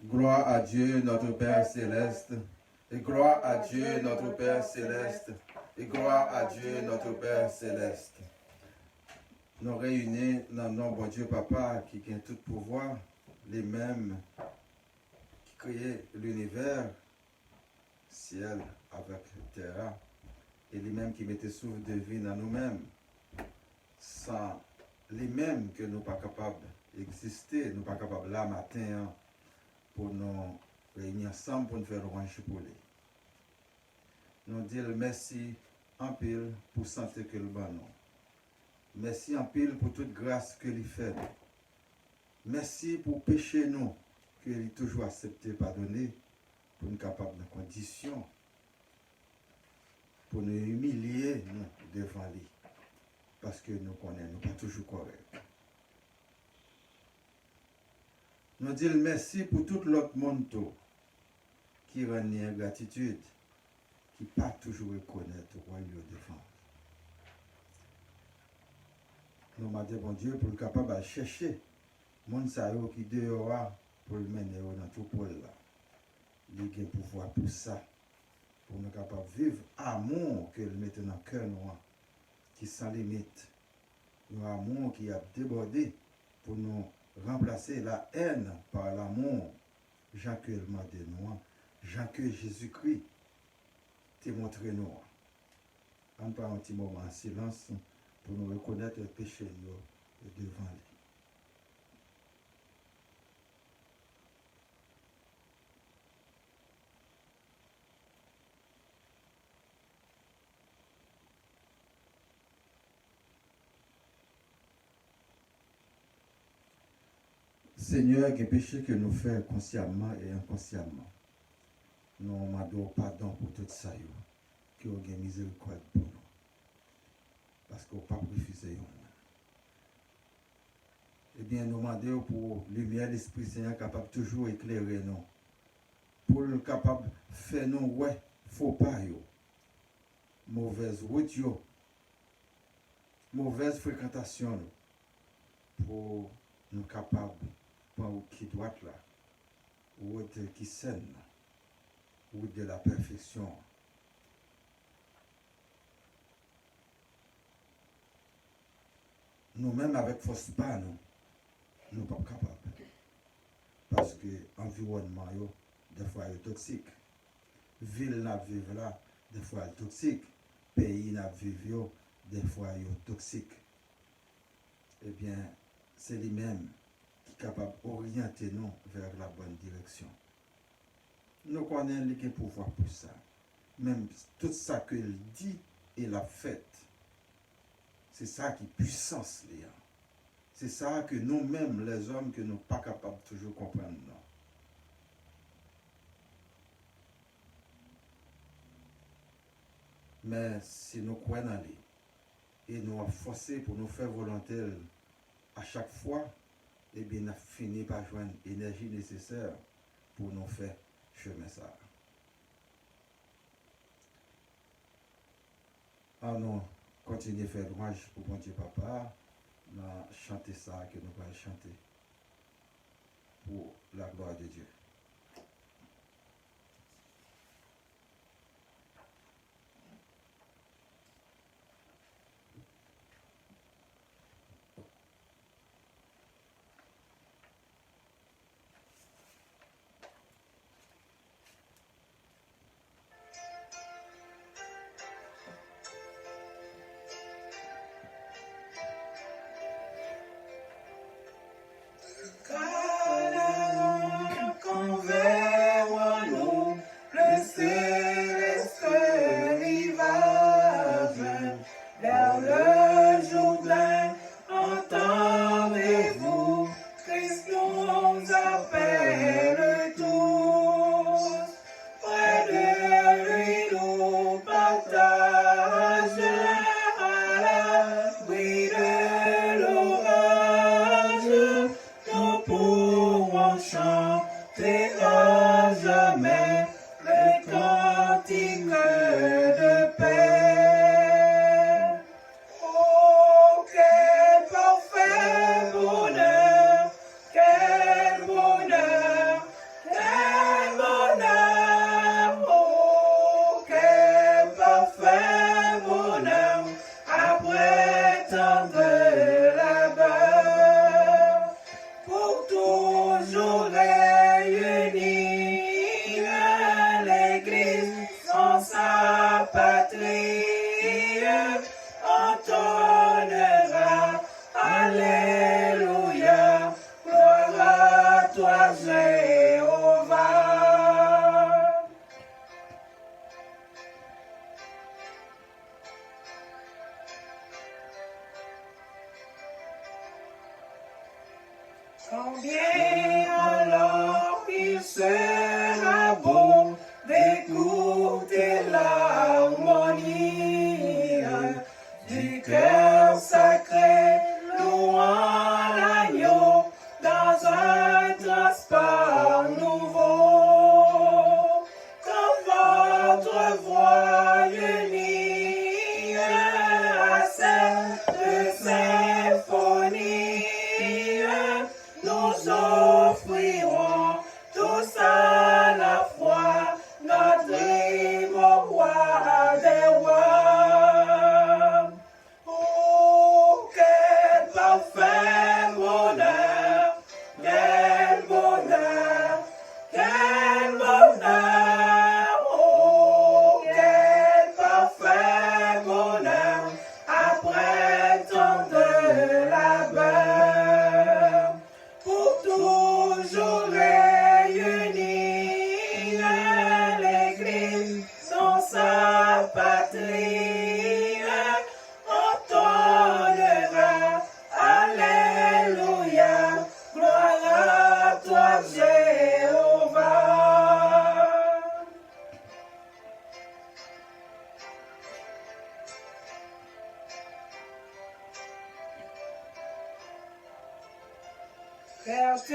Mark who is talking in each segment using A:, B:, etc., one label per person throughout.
A: Gloire à Dieu, notre Père céleste. Et gloire à Dieu, notre Père céleste. Et gloire à Dieu, notre Père céleste. Nous réunis dans le nom de Dieu Papa qui a tout pouvoir, les mêmes qui créent l'univers, ciel avec terre, et les mêmes qui mettaient souffle de vie dans nous-mêmes. Sans les mêmes que nous ne sommes pas capables d'exister, nous ne sommes pas capables là matin pour nous réunir ensemble pour nous faire louange pour lui. Nous disons merci en pile pour santé que le bon nous. Merci en pile pour toute grâce que lui fait. Merci pour péché nous que lui toujours accepté pardonner pour nous capables de conditions pour nous humilier nous devant lui parce que nous connaissons nous pas toujours corrects. Nous disons merci pour tout l'autre monde qui rend gratitude, qui ne pas toujours reconnaître le royaume devant. Nous demandons bon Dieu pour le capable de chercher les gens qui dehors pour le mener dans tout pôle là. Il a le pouvoir pour ça, pour nous capables de vivre l'amour que nous mettons dans le cœur noir, qui sans limite. Un amour qui a débordé pour nous remplacer la haine par l'amour. Jean que le m'a de nous, Jean que Jésus-Christ t'a montré nous. On prend un petit moment en silence pour nous reconnaître le péché devant lui. Seigneur, les péchés que nous faisons consciemment et inconsciemment, nous demandons pardon pour tout ça, que vous ayez miséricorde pour nous. Parce qu'on ne peut pas refuser. Eh bien, nous demandons pour la lumière de l'Esprit Seigneur capable toujours éclairer nous. Pour le capable de faire nous, ouais, faux pas, mauvaise route, mauvaise fréquentation, pour nous capables qui doit être là, ou qui saine, ou de la perfection. Nous-mêmes, avec force pas, nous ne sommes pas capables. Parce que l'environnement, des fois, est toxique. Ville n'a vive là, des fois, est toxique. Pays n'a vive, des fois, est toxique. Eh bien, c'est lui-même capable d'orienter nous vers la bonne direction. Nous connaissons le pouvoir pour ça. Même tout ça qu'il dit et l'a fait, c'est ça qui est puissance. C'est ça que nous-mêmes, les hommes, que nous ne sommes pas capables de toujours comprendre. Non. Mais si nous croyons en lui et nous avons forcé pour nous faire volonté à chaque fois, eh bien, on a fini par joindre l'énergie nécessaire pour nous faire chemin ça. Alors, nous continuons à faire louange pour bon Dieu Papa, nous chanter ça que nous allons chanter pour la gloire de Dieu.
B: Combien alors il sera beau d'écouter l'harmonie du cœur sacré louant l'agneau dans un transport nouveau. Quand votre voix unie à celle de symphonie, nous offrirons tous à la fois notre hymne au roi des rois. Oh, quel parfait bonheur, quel bonheur, quel bonheur, oh, quel parfait bonheur, après tant de labeur, pour toujours réunir l'Église dans sa patrie, entonnera, Alléluia, gloire à toi Jéhovah. Vertu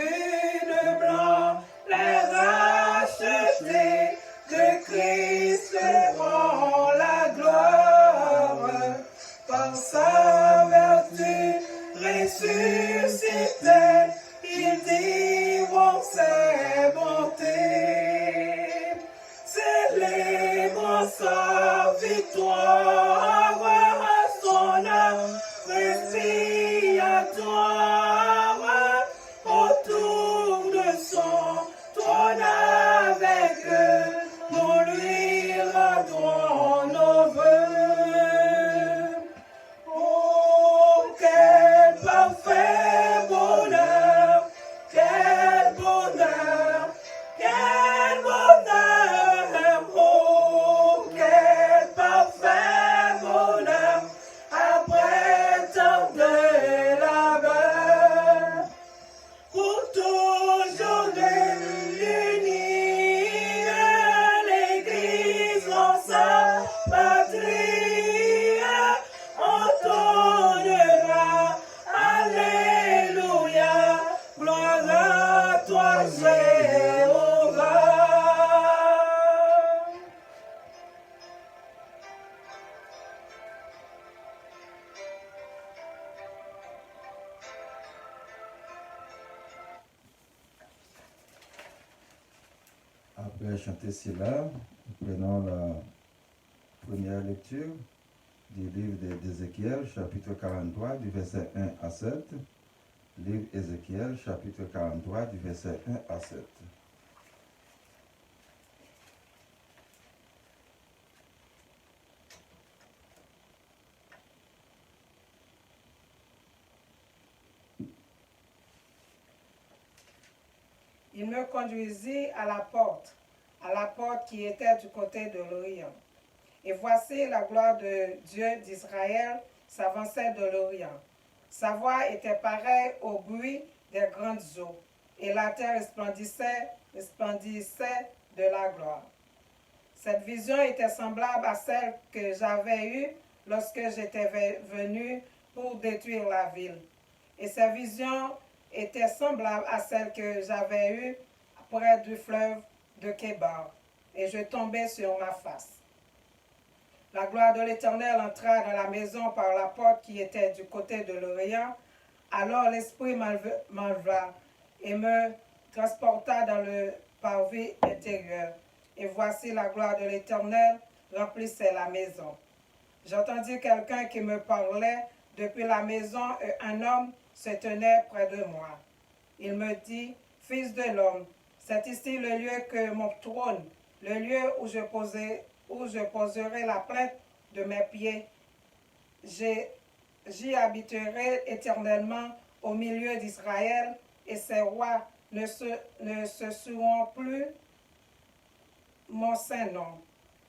B: de blanc, les rachetés de Christ rend la gloire. Par sa vertu ressuscitée, ils diront ses bontés. Célébrons sa victoire, son âme respiratoire, autour de son trône avec eux, nous lui rendrons nos vœux. Oh, quel parfait bonheur, quel bonheur, quel bonheur, oh, quel parfait bonheur, après tant de labeur, pour toujours réunir l'Église en sa patrie, entonnera, Alléluia, gloire à toi Jéhovah.
A: Après chanter cela, nous prenons la première lecture du livre d'Ézéchiel, chapitre 43, du verset 1 à 7. Livre Ézéchiel, chapitre 43, du verset 1 à 7.
B: Il me conduisit à la porte qui était du côté de l'Orient. Et voici la gloire de Dieu d'Israël s'avançait de l'Orient. Sa voix était pareille au bruit des grandes eaux, et la terre resplendissait de la gloire. Cette vision était semblable à celle que j'avais eue lorsque j'étais venu pour détruire la ville. Et cette vision était semblable à celle que j'avais eue près du fleuve de Kébar, et je tombais sur ma face. La gloire de l'Éternel entra dans la maison par la porte qui était du côté de l'Orient. Alors l'Esprit m'enleva et me transporta dans le parvis intérieur. Et voici la gloire de l'Éternel remplissait la maison. J'entendis quelqu'un qui me parlait depuis la maison et un homme se tenait près de moi. Il me dit, « Fils de l'homme, c'est ici le lieu que mon trône, le lieu où je poserai la plainte de mes pieds. J'y habiterai éternellement au milieu d'Israël, et ses rois ne se souveront plus mon saint nom,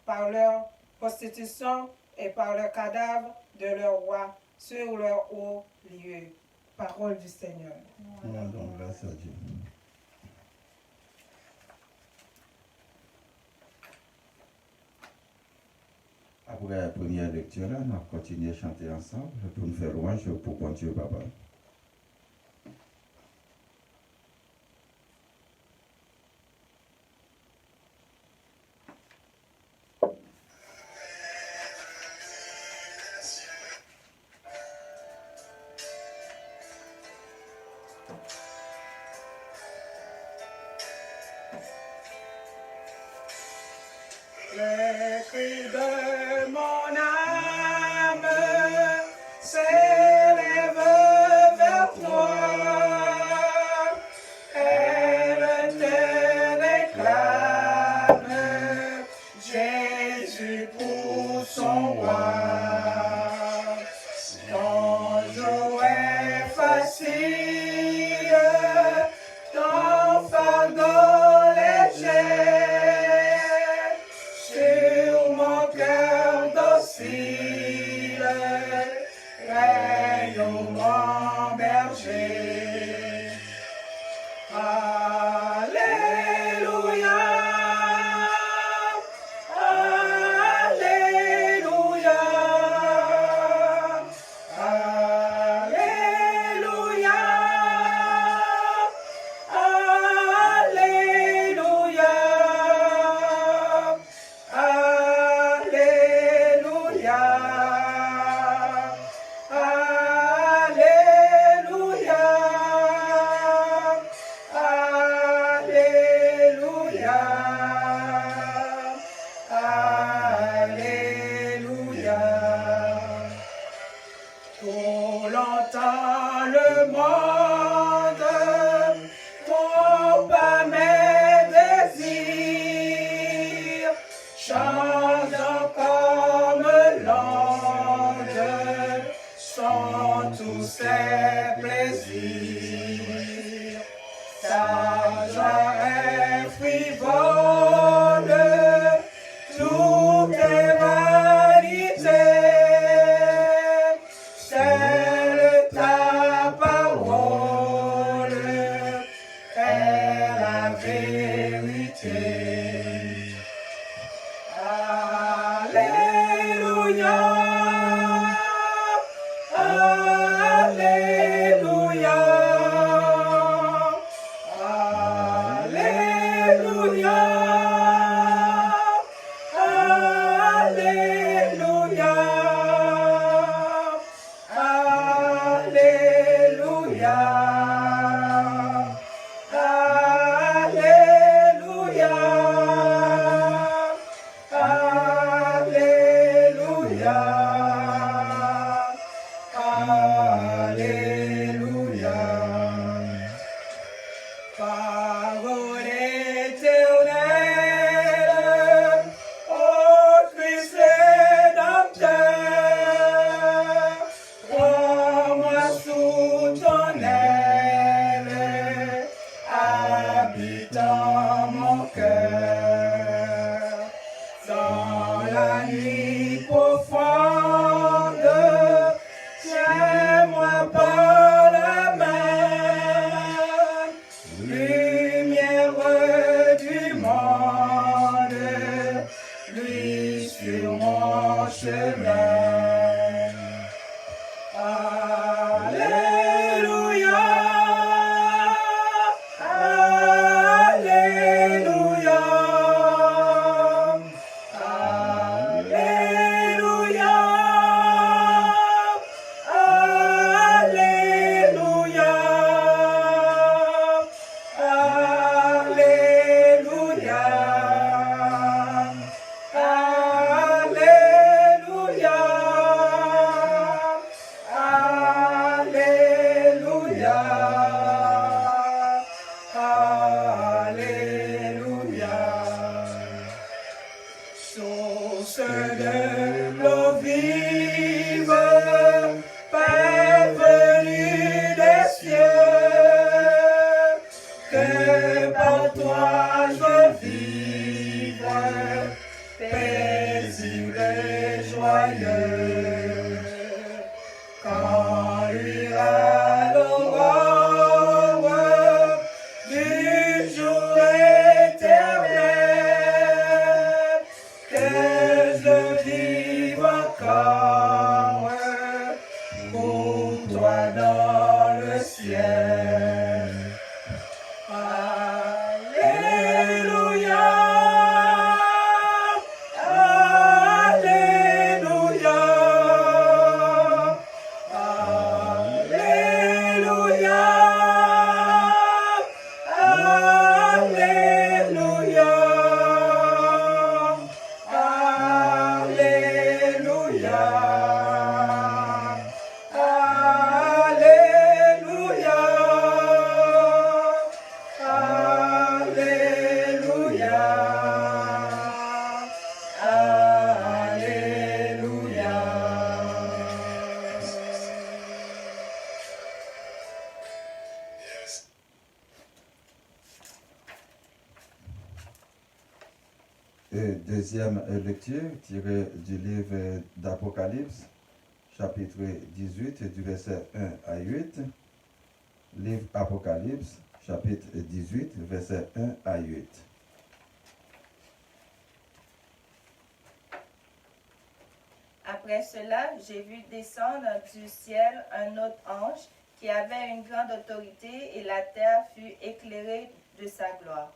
B: par leur prostitution et par le cadavre de leur roi sur leur haut lieu. Parole du Seigneur.
A: Nous rendons grâce à Dieu. Après la première lecture, là, on va continuer à chanter ensemble pour nous faire louange pour bon Dieu, Papa.
B: Les cris de mon âme s'élèvent vers toi. Elle te réclame, Jésus pour son roi. Ton jour est facile, ton fardeau léger. Sur mon cœur
A: Deuxième lecture tirée du livre d'Apocalypse, chapitre 18, du verset 1 à 8. Livre Apocalypse, chapitre 18, verset 1 à 8.
C: Après cela, j'ai vu descendre du ciel un autre ange qui avait une grande autorité et la terre fut éclairée de sa gloire.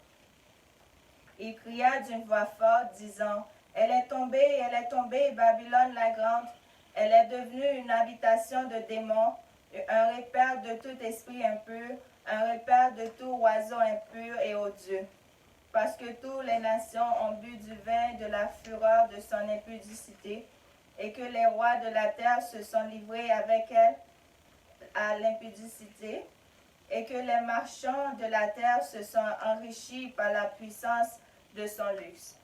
C: Il cria d'une voix forte, disant, « Elle est tombée, Babylone la grande. Elle est devenue une habitation de démons, un repaire de tout esprit impur, un repaire de tout oiseau impur et odieux. Parce que toutes les nations ont bu du vin de la fureur de son impudicité, et que les rois de la terre se sont livrés avec elle à l'impudicité, et que les marchands de la terre se sont enrichis par la puissance de son luxe.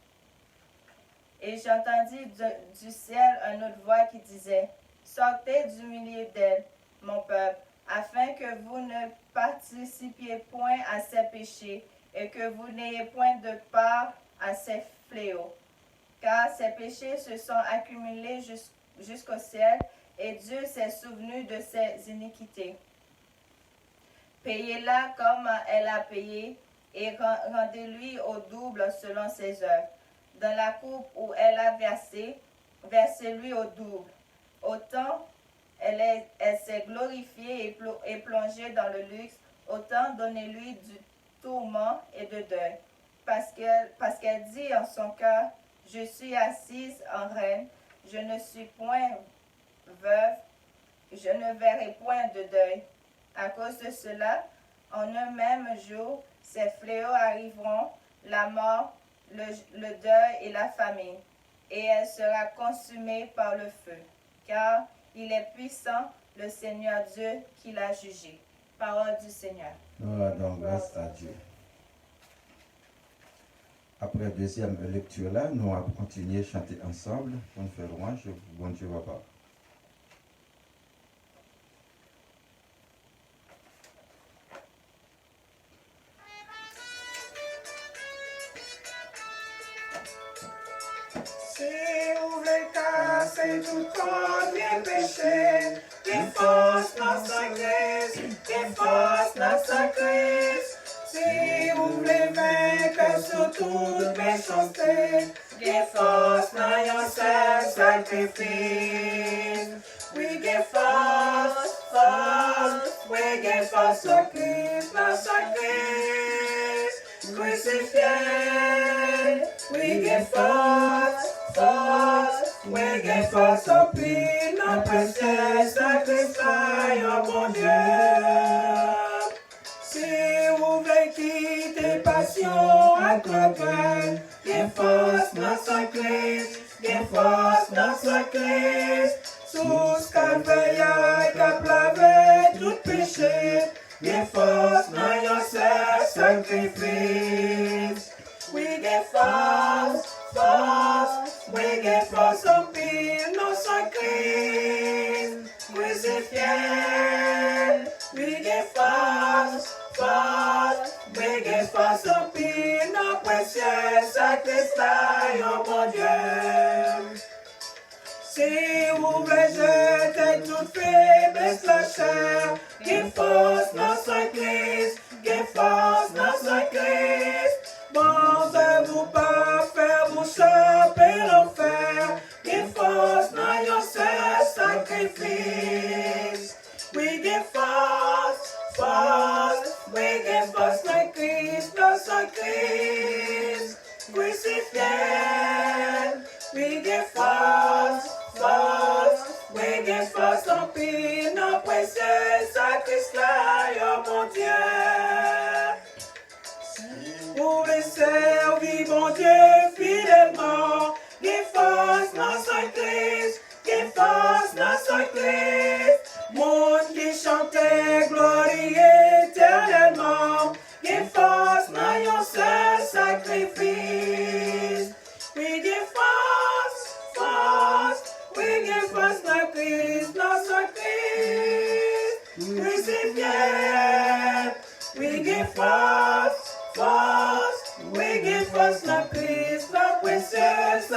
C: Et j'entendis du ciel une autre voix qui disait, « Sortez du milieu d'elle, mon peuple, afin que vous ne participiez point à ses péchés, et que vous n'ayez point de part à ses fléaux. Car ses péchés se sont accumulés jusqu'au ciel, et Dieu s'est souvenu de ses iniquités. Payez-la comme elle a payé, et rendez-lui au double selon ses œuvres. Dans la coupe où elle a versé, versez-lui au double. Autant elle s'est glorifiée et plongée dans le luxe, autant donnez-lui du tourment et de deuil. Parce qu'elle dit en son cœur, je suis assise en reine, je ne suis point veuve, je ne verrai point de deuil. À cause de cela, en un même jour, ces fléaux arriveront, la mort, le deuil et la famine, et elle sera consumée par le feu, car il est puissant, le Seigneur Dieu, qui l'a jugé. Parole du Seigneur.
A: Nous rendons grâce à Dieu. Après la deuxième lecture là, nous allons continuer à chanter ensemble pour nous faire louange. Bon Dieu va pas.
B: Si vous voulez casser tout premier péché, des forces dans sa Christ, des forces dans sa Christ. Si vous voulez vaincre sur toute méchanceté, des forces dans un seul sacrifice. We give force, we give force to Christ, dans sa Christ, crucifié. We give force, we give force au prix, notre précieux sacrifice, oh mon Dieu. Si vous voulez quitter passion à travers, give force dans sa Christ, give force dans sa Christ. Sous ce calvaire qui a lavé tout péché, give force dans your sacrifice. We give force, we give force au pire, nos sacrifices, crucifié. We give force, we give force au pire, nos précieux sacrifices, oh mon Dieu. Si vous voulez jeter toute faiblesse la chair, give force dans sacrifice, give force dans sacrifice. Bon, de vous pas faire vous choper l'enfer. Give force dans your sacrifice. We give force, we give force like Christ, dans sa Christ, crucifié. We give force, we give force en pire, nos précieux sacrifices là, oh mon Dieu. Pour servir mon Dieu fidèlement, give force dans sa Christ, give force dans sa Christ. Monde qui chantait gloire éternellement, give force dans your sacrifice. We give force, we give force dans Christ, dans sa Christ, crucifié. We give force, we give force dans Christ, dans précieux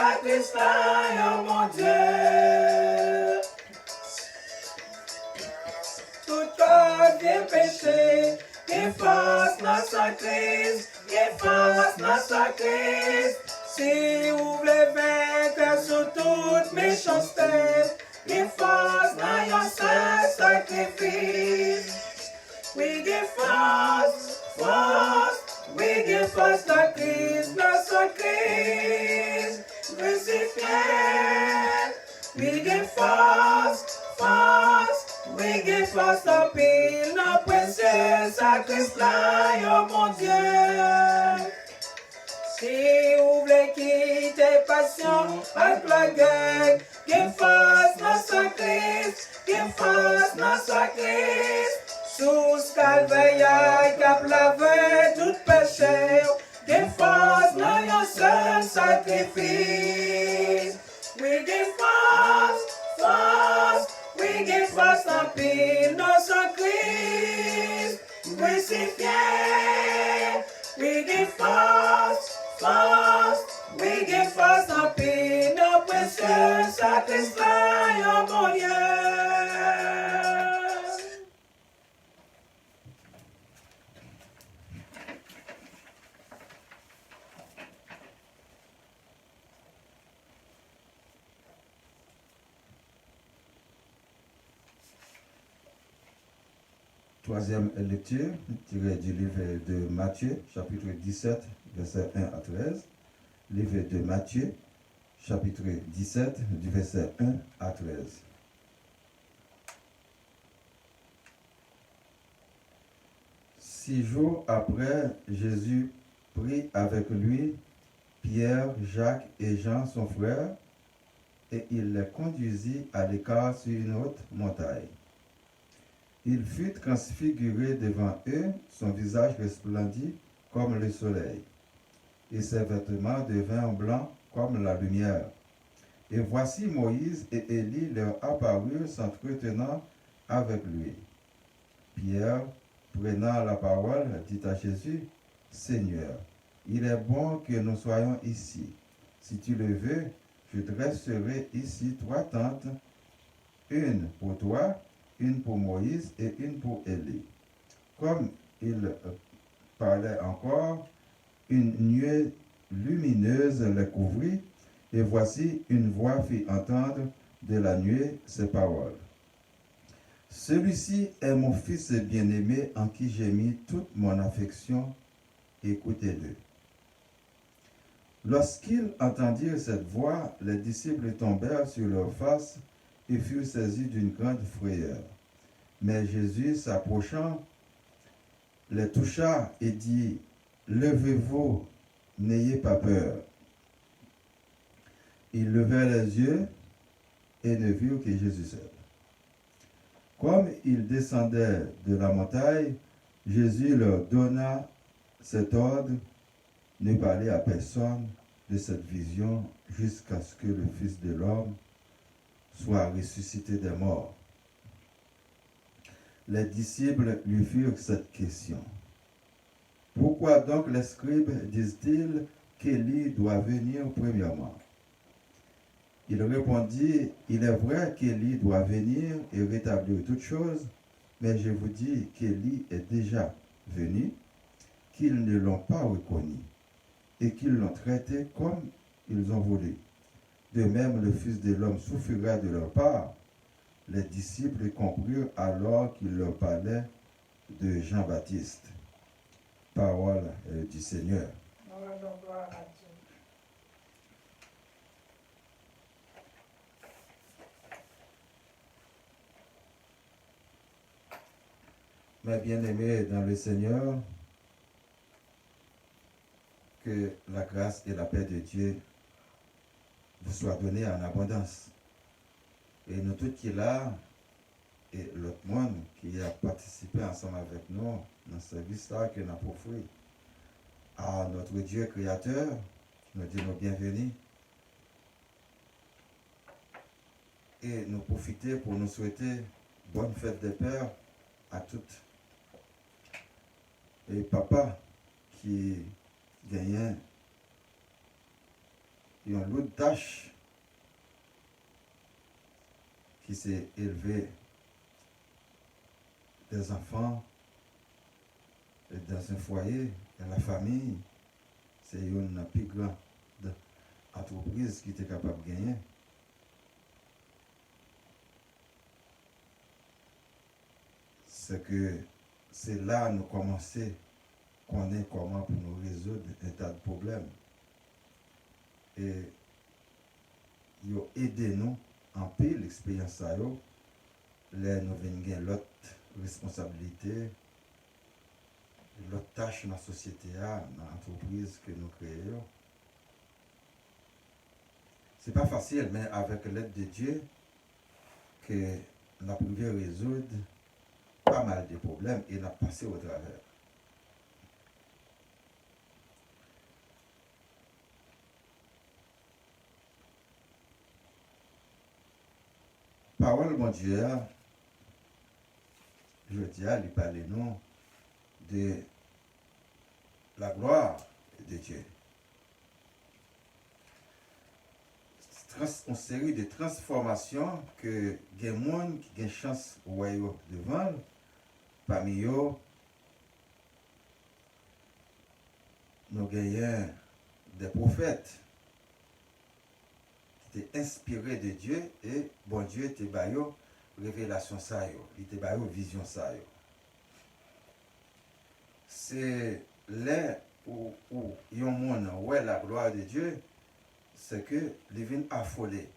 A: Sacrifice, oh mon Dieu. Toute cause des péchés, efface notre crise, efface notre crise. Si vous voulez vaincre sur toute méchanceté, efface notre seul sacrifice. We give first, we give first the Christ, notre Christ, crucifié. We give first, we give first the pile, notre précieux sacrifice, oh mon Dieu. Si vous voulez quitter passion avec la guerre, give first notre Christ, give first notre Christ. Sous calvaire qui a lavé tout péché, give first notre seul sacrifice. We give first, we give first en pile notre Christ, crucifié. We give first, we give first en pile notre précieux sacrifice, oh mon Dieu. Troisième lecture, tirée du livre de Matthieu, chapitre 17, versets 1 à 13. Livre de Matthieu, chapitre 17, du verset 1 à 13. Six jours après, Jésus prit avec lui Pierre, Jacques et Jean, son frère, et il les conduisit à l'écart sur une haute montagne. Il fut transfiguré devant eux, son visage resplendit comme le soleil, et ses vêtements devinrent blancs comme la lumière. Et voici Moïse et Élie leur apparurent s'entretenant avec lui. Pierre, prenant la parole, dit à Jésus, « Seigneur, il est bon que nous soyons ici. Si tu le veux, je dresserai ici 3 tentes, une pour toi, une pour Moïse et une pour Élie. » Comme il parlait encore, une nuée lumineuse les couvrit, et voici une voix fit entendre de la nuée ces paroles. « Celui-ci est mon fils bien-aimé en qui j'ai mis toute mon affection, écoutez-le. » Lorsqu'ils entendirent cette voix, les disciples tombèrent sur leurs faces et furent saisis d'une grande frayeur. Mais Jésus, s'approchant, les toucha et dit, « Levez-vous, n'ayez pas peur. » Ils levèrent les yeux et ne virent que Jésus seul. Comme ils descendaient de la montagne, Jésus leur donna cet ordre, « Ne parlez à personne de cette vision jusqu'à ce que le Fils de l'homme soit ressuscité des morts. » Les disciples lui firent cette question. « Pourquoi donc les scribes disent-ils qu'Élie doit venir premièrement ?» Il répondit, « Il est vrai qu'Élie doit venir et rétablir toutes choses, mais je vous dis qu'Élie est déjà venu, qu'ils ne l'ont pas reconnu et qu'ils l'ont traité comme ils ont voulu. De même, le Fils de l'homme souffrira de leur part. » Les disciples comprirent alors qu'il leur parlait de Jean-Baptiste. Parole du Seigneur.
B: Gloire à Dieu.
A: Mes bien-aimés dans le Seigneur, que la grâce et la paix de Dieu vous soient données en abondance. Et nous tous qui là, et l'autre monde qui a participé ensemble avec nous dans ce service-là que nous avons offert à notre Dieu créateur, nous disons bienvenue. Et nous profiter pour nous souhaiter bonne fête des pères à toutes. Et papa qui gagnait une autre tâche qui s'est élevée des enfants dans un foyer, dans la famille, c'est une plus grande entreprise qui était capable de gagner. C'est que c'est là nous commençons à connaître comment pour nous résoudre un tas de problèmes. Et ils ont aidé nous en pile l'expérience à eux. Là, nous venons gagner l'autre responsabilité, l'autre tâche dans la société, dans l'entreprise que nous créons. C'est pas facile, mais avec l'aide de Dieu, que nous avons pu résoudre pas mal de problèmes et nous avons passé au travers. Parole mon Dieu, je dis à lui parler nous de la gloire de Dieu. Une série de transformations que les gens qui ont une chance de vendre, parmi eux, nous gagnons des prophètes qui étaient inspirés de Dieu et bon Dieu était baillé révélation ça yo, il était baillé vision ça yo. C'est là où il y a un monde où la gloire de Dieu, c'est que les vins affolés.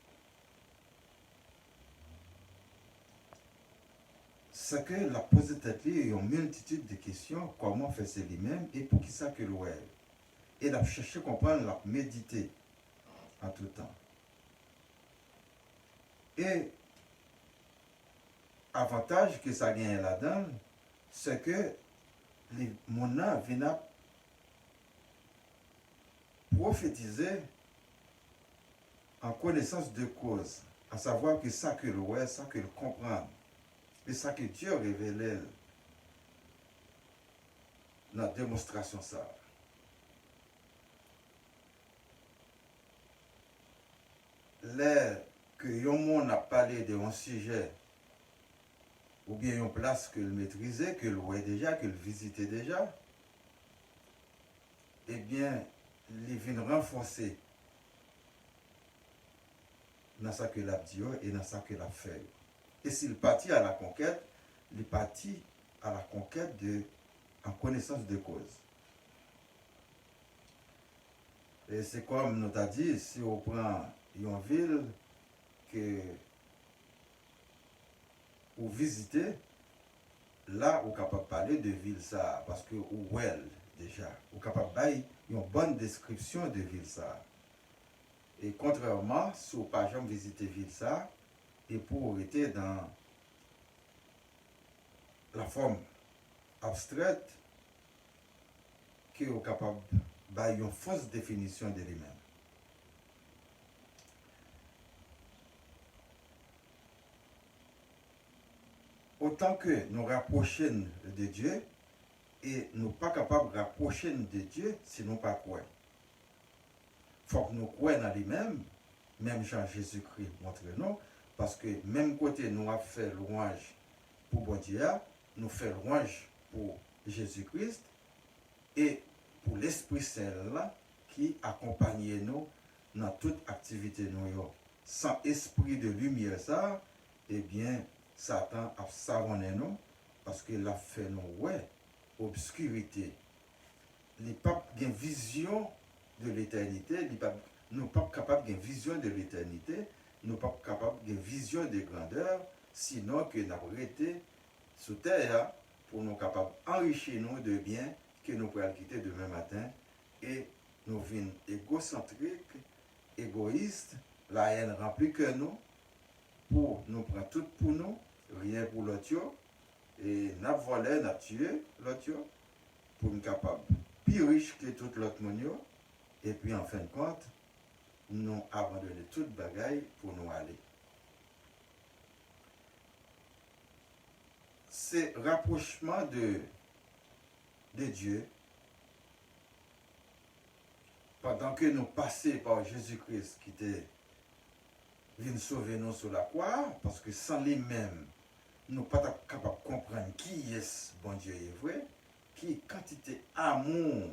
A: C'est que la pose tête il y a une multitude de questions, comment faire c'est lui-même et pour qui ça que le ouais. Et la chercher comprendre, la méditer en tout temps. Et avantage que ça gagne là-dedans, c'est que les monats viennent prophétiser en connaissance de cause, à savoir que ça que le ouais, ça que le comprendre, et ça que Dieu révélait dans la démonstration ça. Là que yon monde a parlé de un sujet ou bien une place que le maîtrisait, que le voyait déjà, que le visitait déjà, eh bien, il vient renforcer dans ce que l'a dit et dans ce que l'a fait. Et s'il partit à la conquête, il partit à la conquête en connaissance de cause. Et c'est comme nous t'a dit, si on prend une ville que vous visitez, là, vous êtes capable de parler de ville ça, parce que vous well déjà, vous êtes capable de faire une bonne description de ville ça. Et contrairement, si vous n'avez pas jamais visité ville ça, et pour être dans la forme abstraite, que vous êtes capable de faire une fausse définition de lui-même. Autant que nous rapprochons de Dieu, et nous ne sommes pas capables de rapprocher de Dieu si nous ne pas croyons. Il faut que nous croyons en lui-même, même Jean Jésus-Christ montre nous, parce que même côté nous avons fait louange pour bon Dieu, nous faisons louange pour Jésus-Christ et pour l'Esprit Saint là qui accompagne nous dans toute activité nous. Sans esprit de lumière ça, eh bien Satan a savonné nous parce qu'il a fait nous ouais obscurité. Il n'est pas une vision de l'éternité, nous ne sommes pas capables d'une vision de l'éternité, nous ne sommes pas capables d'une vision de grandeur, sinon que nous avons été sous terre pour nous capables d'enrichir nous de biens que nous pourrons quitter demain matin et nous venons égocentriques, égoïstes, la haine remplit que nous, pour nous prendre tout pour nous, rien pour l'autre, et nous volé, nous tué l'autre, pour nous capables plus riches que tout l'autre monde, et puis en fin de compte, nous abandonner toute bagaille pour nous aller. C'est rapprochement de Dieu pendant que nous passons par Jésus-Christ qui était venu sauver nous sur la croix, parce que sans lui-même, nous ne sommes pas capables de comprendre qui est bon Dieu est vrai, qui quantité amour,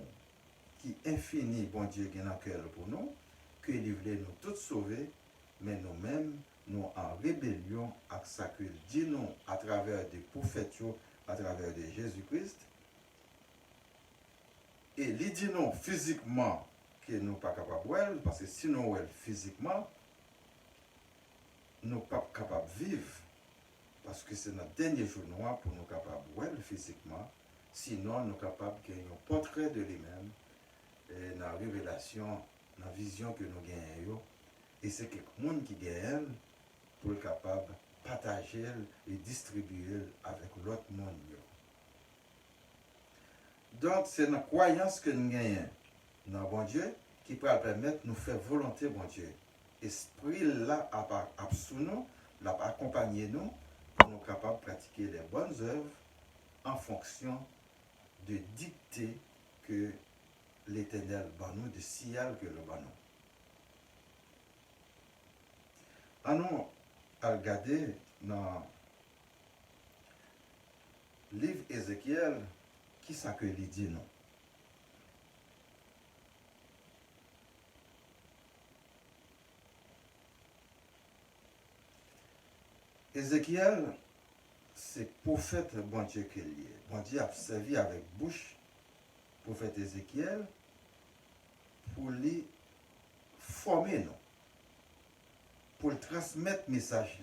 A: qui infini bon Dieu qui est dans le cœur pour nous, que il voulait nous tous sauver, mais nous-mêmes, nous en rébellion avec ça que dit nous à travers des prophètes, à travers de Jésus-Christ. Et il dit nous physiquement que nous ne sommes pas capables de voir, parce que si nous voyons physiquement, nous ne sommes pas capables de vivre. Parce que c'est notre dernier jour noir pour nous capables de voir physiquement. Sinon, nous sommes capables de gagner un portrait de lui-même, dans la révélation, dans la vision que nous gagnons. Et c'est quelqu'un qui gagne pour être capable de partager et distribuer avec l'autre monde. Donc, c'est notre croyance que nous gagnons dans bon Dieu qui peut permettre de nous faire volonté bon Dieu. Esprit là sous nous, l'a accompagner nous pour nous capables de pratiquer les bonnes œuvres en fonction de dictée que l'Éternel bat nous, de signal que le bat nous. Allons à regarder dans le livre Ézéchiel, qui ça que il dit non? Ézéchiel, c'est prophète bon Dieu qu'il y est. Bon Dieu a servi avec bouche prophète Ézéchiel pour lui former nous, pour le transmettre le message.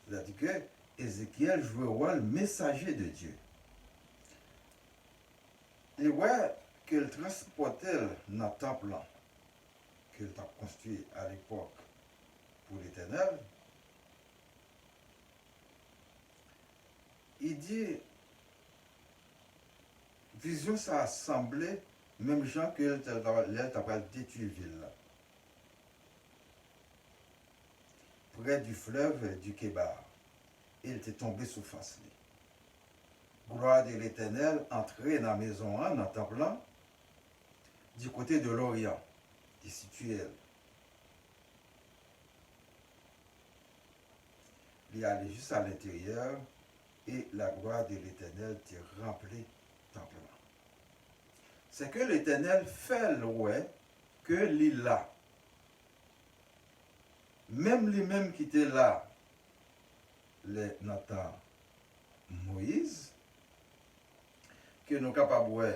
A: C'est-à-dire que Ézéchiel joue le rôle messager de Dieu. Et ouais, qu'il transportait dans le temple qu'il a construit à l'époque pour l'Éternel, il dit, vision ça a semblé, même gens que l'elle t'a pas détruit ville. Près du fleuve du Kébar. Il était tombé sous face. Gloire de l'Éternel entrée dans la maison, dans le temple, du côté de l'Orient, qui est situé. Il est allé juste à l'intérieur et la gloire de l'Éternel était remplie le temple. C'est que l'Éternel fait le ouais que l'île là. Même lui-même qui était là, notre Moïse, que nous sommes capables de voir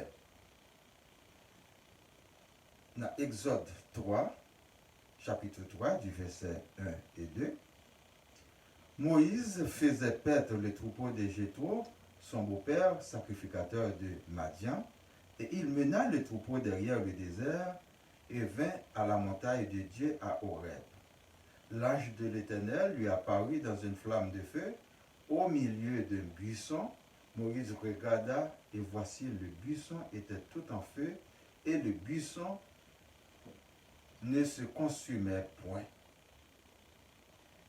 A: dans Exode 3, chapitre 3, du verset 1 et 2. Moïse faisait paître le troupeau de Jéthro, son beau-père, sacrificateur de Madian, et il mena le troupeau derrière le désert et vint à la montagne de Dieu à Horeb. L'ange de l'Éternel lui apparut dans une flamme de feu au milieu d'un buisson. Moïse regarda et voici le buisson était tout en feu et le buisson ne se consumait point.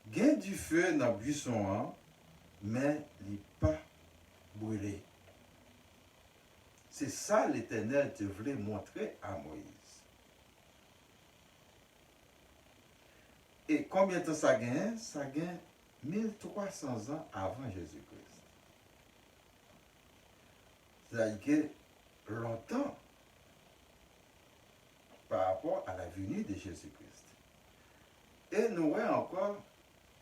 A: Gain du feu dans le buisson, mais il n'est pas brûlé. C'est ça l'Éternel te voulait montrer à Moïse. Et combien de temps ça gagne? Ça gagne 1300 ans avant Jésus-Christ. C'est-à-dire que longtemps par rapport à la venue de Jésus-Christ. Et nous voyons encore,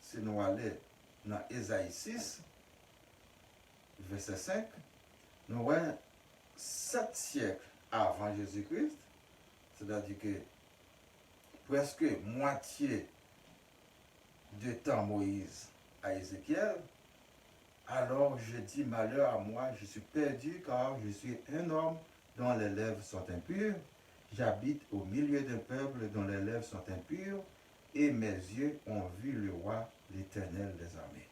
A: si nous allons dans Ésaïe 6, verset 5, nous voyons 7 siècles avant Jésus-Christ, c'est-à-dire que presque moitié de temps Moïse à Ézéchiel, alors je dis malheur à moi, je suis perdu car je suis un homme dont les lèvres sont impures, j'habite au milieu d'un peuple dont les lèvres sont impures, et mes yeux ont vu le roi, l'Éternel des armées.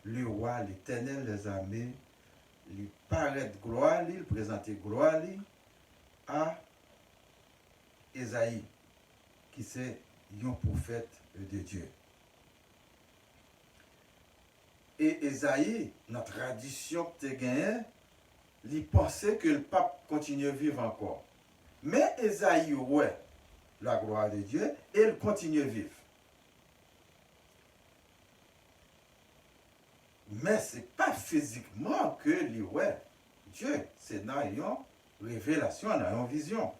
A: Le roi, l'Éternel des armées, lui paraît gloire, il présente gloire à Ésaïe, qui c'est un prophète de Dieu. Et Ésaïe, notre tradition que tu gagné, il pensait que le pape continuait à vivre encore. Mais Esaïe, ouais, la gloire de Dieu, et il continue à vivre. Mais ce n'est pas physiquement que lui, ouais, Dieu, c'est dans une révélation, dans une vision.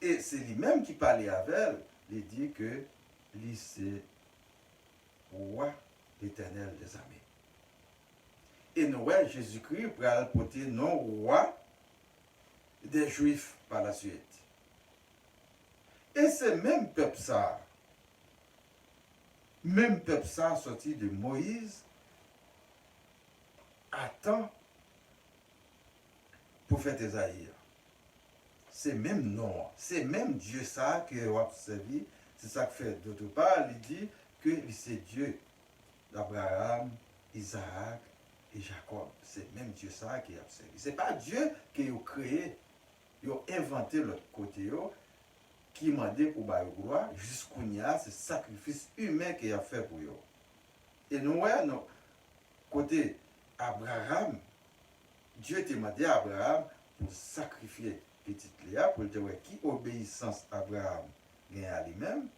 A: Et c'est lui-même qui parlait avec elle, il dit que lui, c'est roi l'Éternel des armées. Et Noël, Jésus-Christ, pour porter non roi des Juifs par la suite. Et c'est même peuple ça sorti de Moïse, attend prophète Esaïe. C'est même non, c'est même Dieu ça que vous observez, c'est ça que fait. D'autre part, il dit que c'est Dieu d'Abraham, Isaac et Jacob. C'est même Dieu ça qui a observé. Ce n'est pas Dieu qui a créé, il a inventé l'autre côté, qui m'a dit pour la gloire, jusqu'au nia, c'est sacrifice humain qu'il a fait pour eux. Et nous, côté Abraham, Dieu t'a demandé à Abraham pour sacrifier petite Léa, pour dire qui obéissance Abraham gagne à lui-même,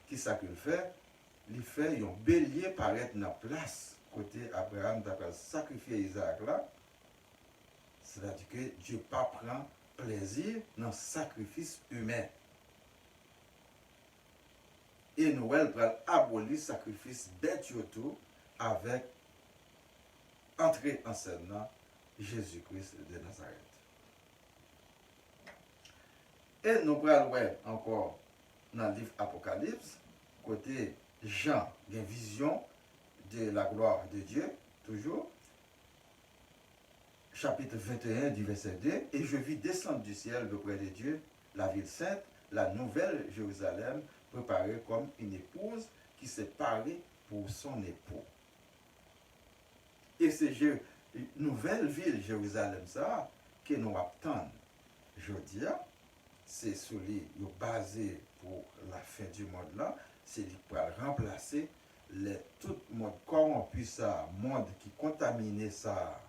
A: qui ça qu'il fait, il fait un bélier paraître dans la place côté Abraham d'après sacrifier Isaac là. C'est-à-dire que Dieu pas prend plaisir dans le sacrifice humain. Et Noël va abolir le sacrifice bête tout avec entrée en scène Jésus-Christ de Nazareth. Et nous allons voir encore dans le livre Apocalypse, côté Jean, une vision de la gloire de Dieu, toujours, chapitre 21 du verset 2, et je vis descendre du ciel de près de Dieu, la ville sainte, la nouvelle Jérusalem, préparée comme une épouse qui s'est parée pour son époux. Et c'est une nouvelle ville Jérusalem, ça, que nous attendons. Je dis, c'est celui qui est basé pour la fin du monde là, c'est lui pour remplacer tout le monde corrompu, ça, monde qui contaminé ça,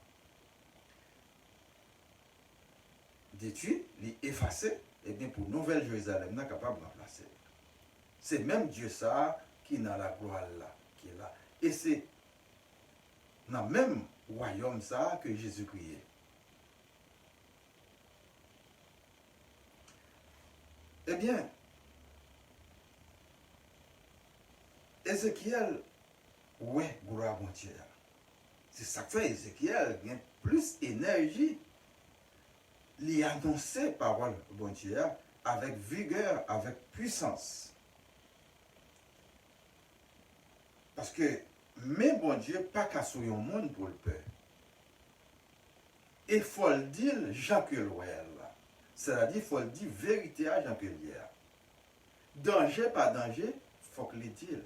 A: détruit, l'effacer, et bien pour nouvelle Jérusalem, n'est capable de remplacer. C'est même Dieu ça qui est dans la gloire là, qui est là. Et c'est dans le même royaume ça que Jésus-Christ est. Eh bien, Ézéchiel, ouais, gloire mon Dieu. C'est ça que fait Ézéchiel, il a plus d'énergie. Il a annoncé parole bon Dieu avec vigueur, avec puissance. Parce que, mais bon Dieu, pas qu'à souiller au monde pour le peur. Et il faut le dire, Jacques Loël. C'est-à-dire, il faut le dire vérité à Jacques Lier. Danger, pas danger, il faut que le dise.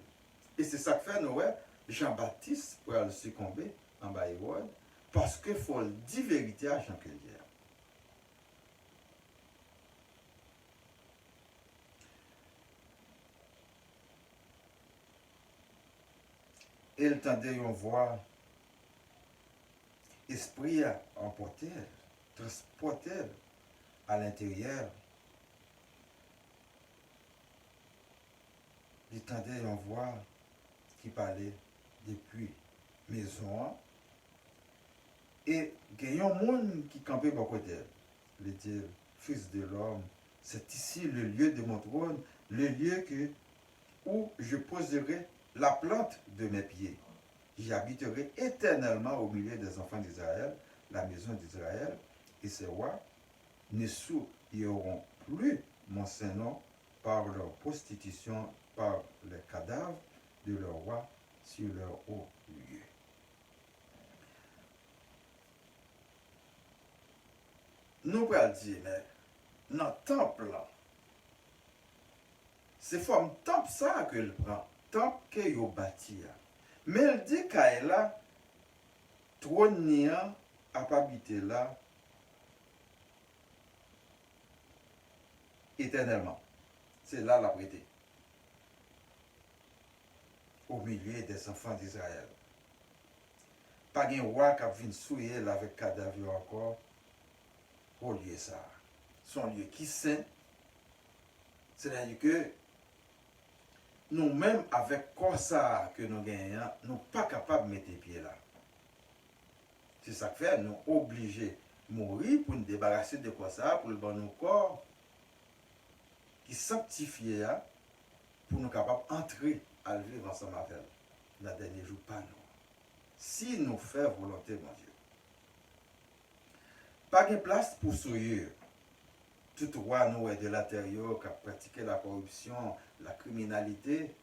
A: Et c'est ça que fait Noël, Jean-Baptiste pour le succomber en Baïwad, parce qu'il faut le dire vérité à Jacques Lier. Et il tendait une voix, esprit emporté, transporté à l'intérieur. Il tendait une voix qui parlait depuis maison. Et il y a un monde qui campait à côté. Il dit, Fils de l'homme, c'est ici le lieu de mon trône, le lieu où je poserai la plante de mes pieds. J'y habiterai éternellement au milieu des enfants d'Israël, la maison d'Israël, et ces rois ne souilleront plus mon Saint-Nom par leur prostitution, par les cadavres de leurs rois sur leur haut lieu. Nous allons dire, mais dans le temple, c'est comme temple ça que le prend, temple qu'il a bâti. Mais il dit qu'il a trône à pas habiter là éternellement. C'est là la prêté. Au milieu des enfants d'Israël. pas un roi qui vient souiller avec cadavre encore. Au lieu ça. Son lieu qui saint. C'est-à-dire que nous-mêmes, avec quoi ça que nous gagnons, nous ne sommes pas capables de mettre les pieds là. C'est ça que fait, nous obligés de mourir pour nous débarrasser de quoi ça, pour le bon nos corps, qui sanctifie pour nous capables d'entrer à vivre ensemble avec elle. La dernière jour, pas nous. Si nous faisons volonté, mon Dieu. Pas de place pour souillure. Tout roi nous est de l'intérieur qui a pratiqué la corruption, la criminalité.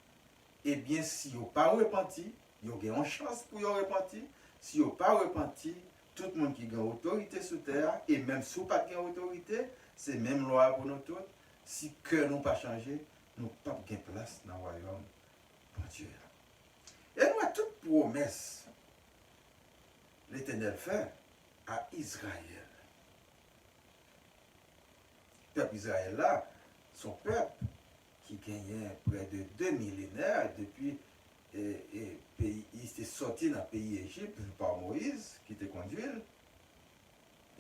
A: Eh bien, si vous n'avez pas repenti, vous avez une chance pour vous repentir. Si vous n'avez pas repenti, tout le monde qui a une autorité sur terre, et même si vous n'avez pas d'autorité, c'est même loi pour nous tous. Si le cœur n'a pas changé, nous n'avons pas de place dans le royaume. Bon Dieu. Et nous avons toute promesse l'Éternel fait à Israël. Le peuple Israël là, son peuple qui gagnait près de 2 millénaires depuis pays, il s'est sorti dans le pays Égypte par Moïse qui était conduit. Le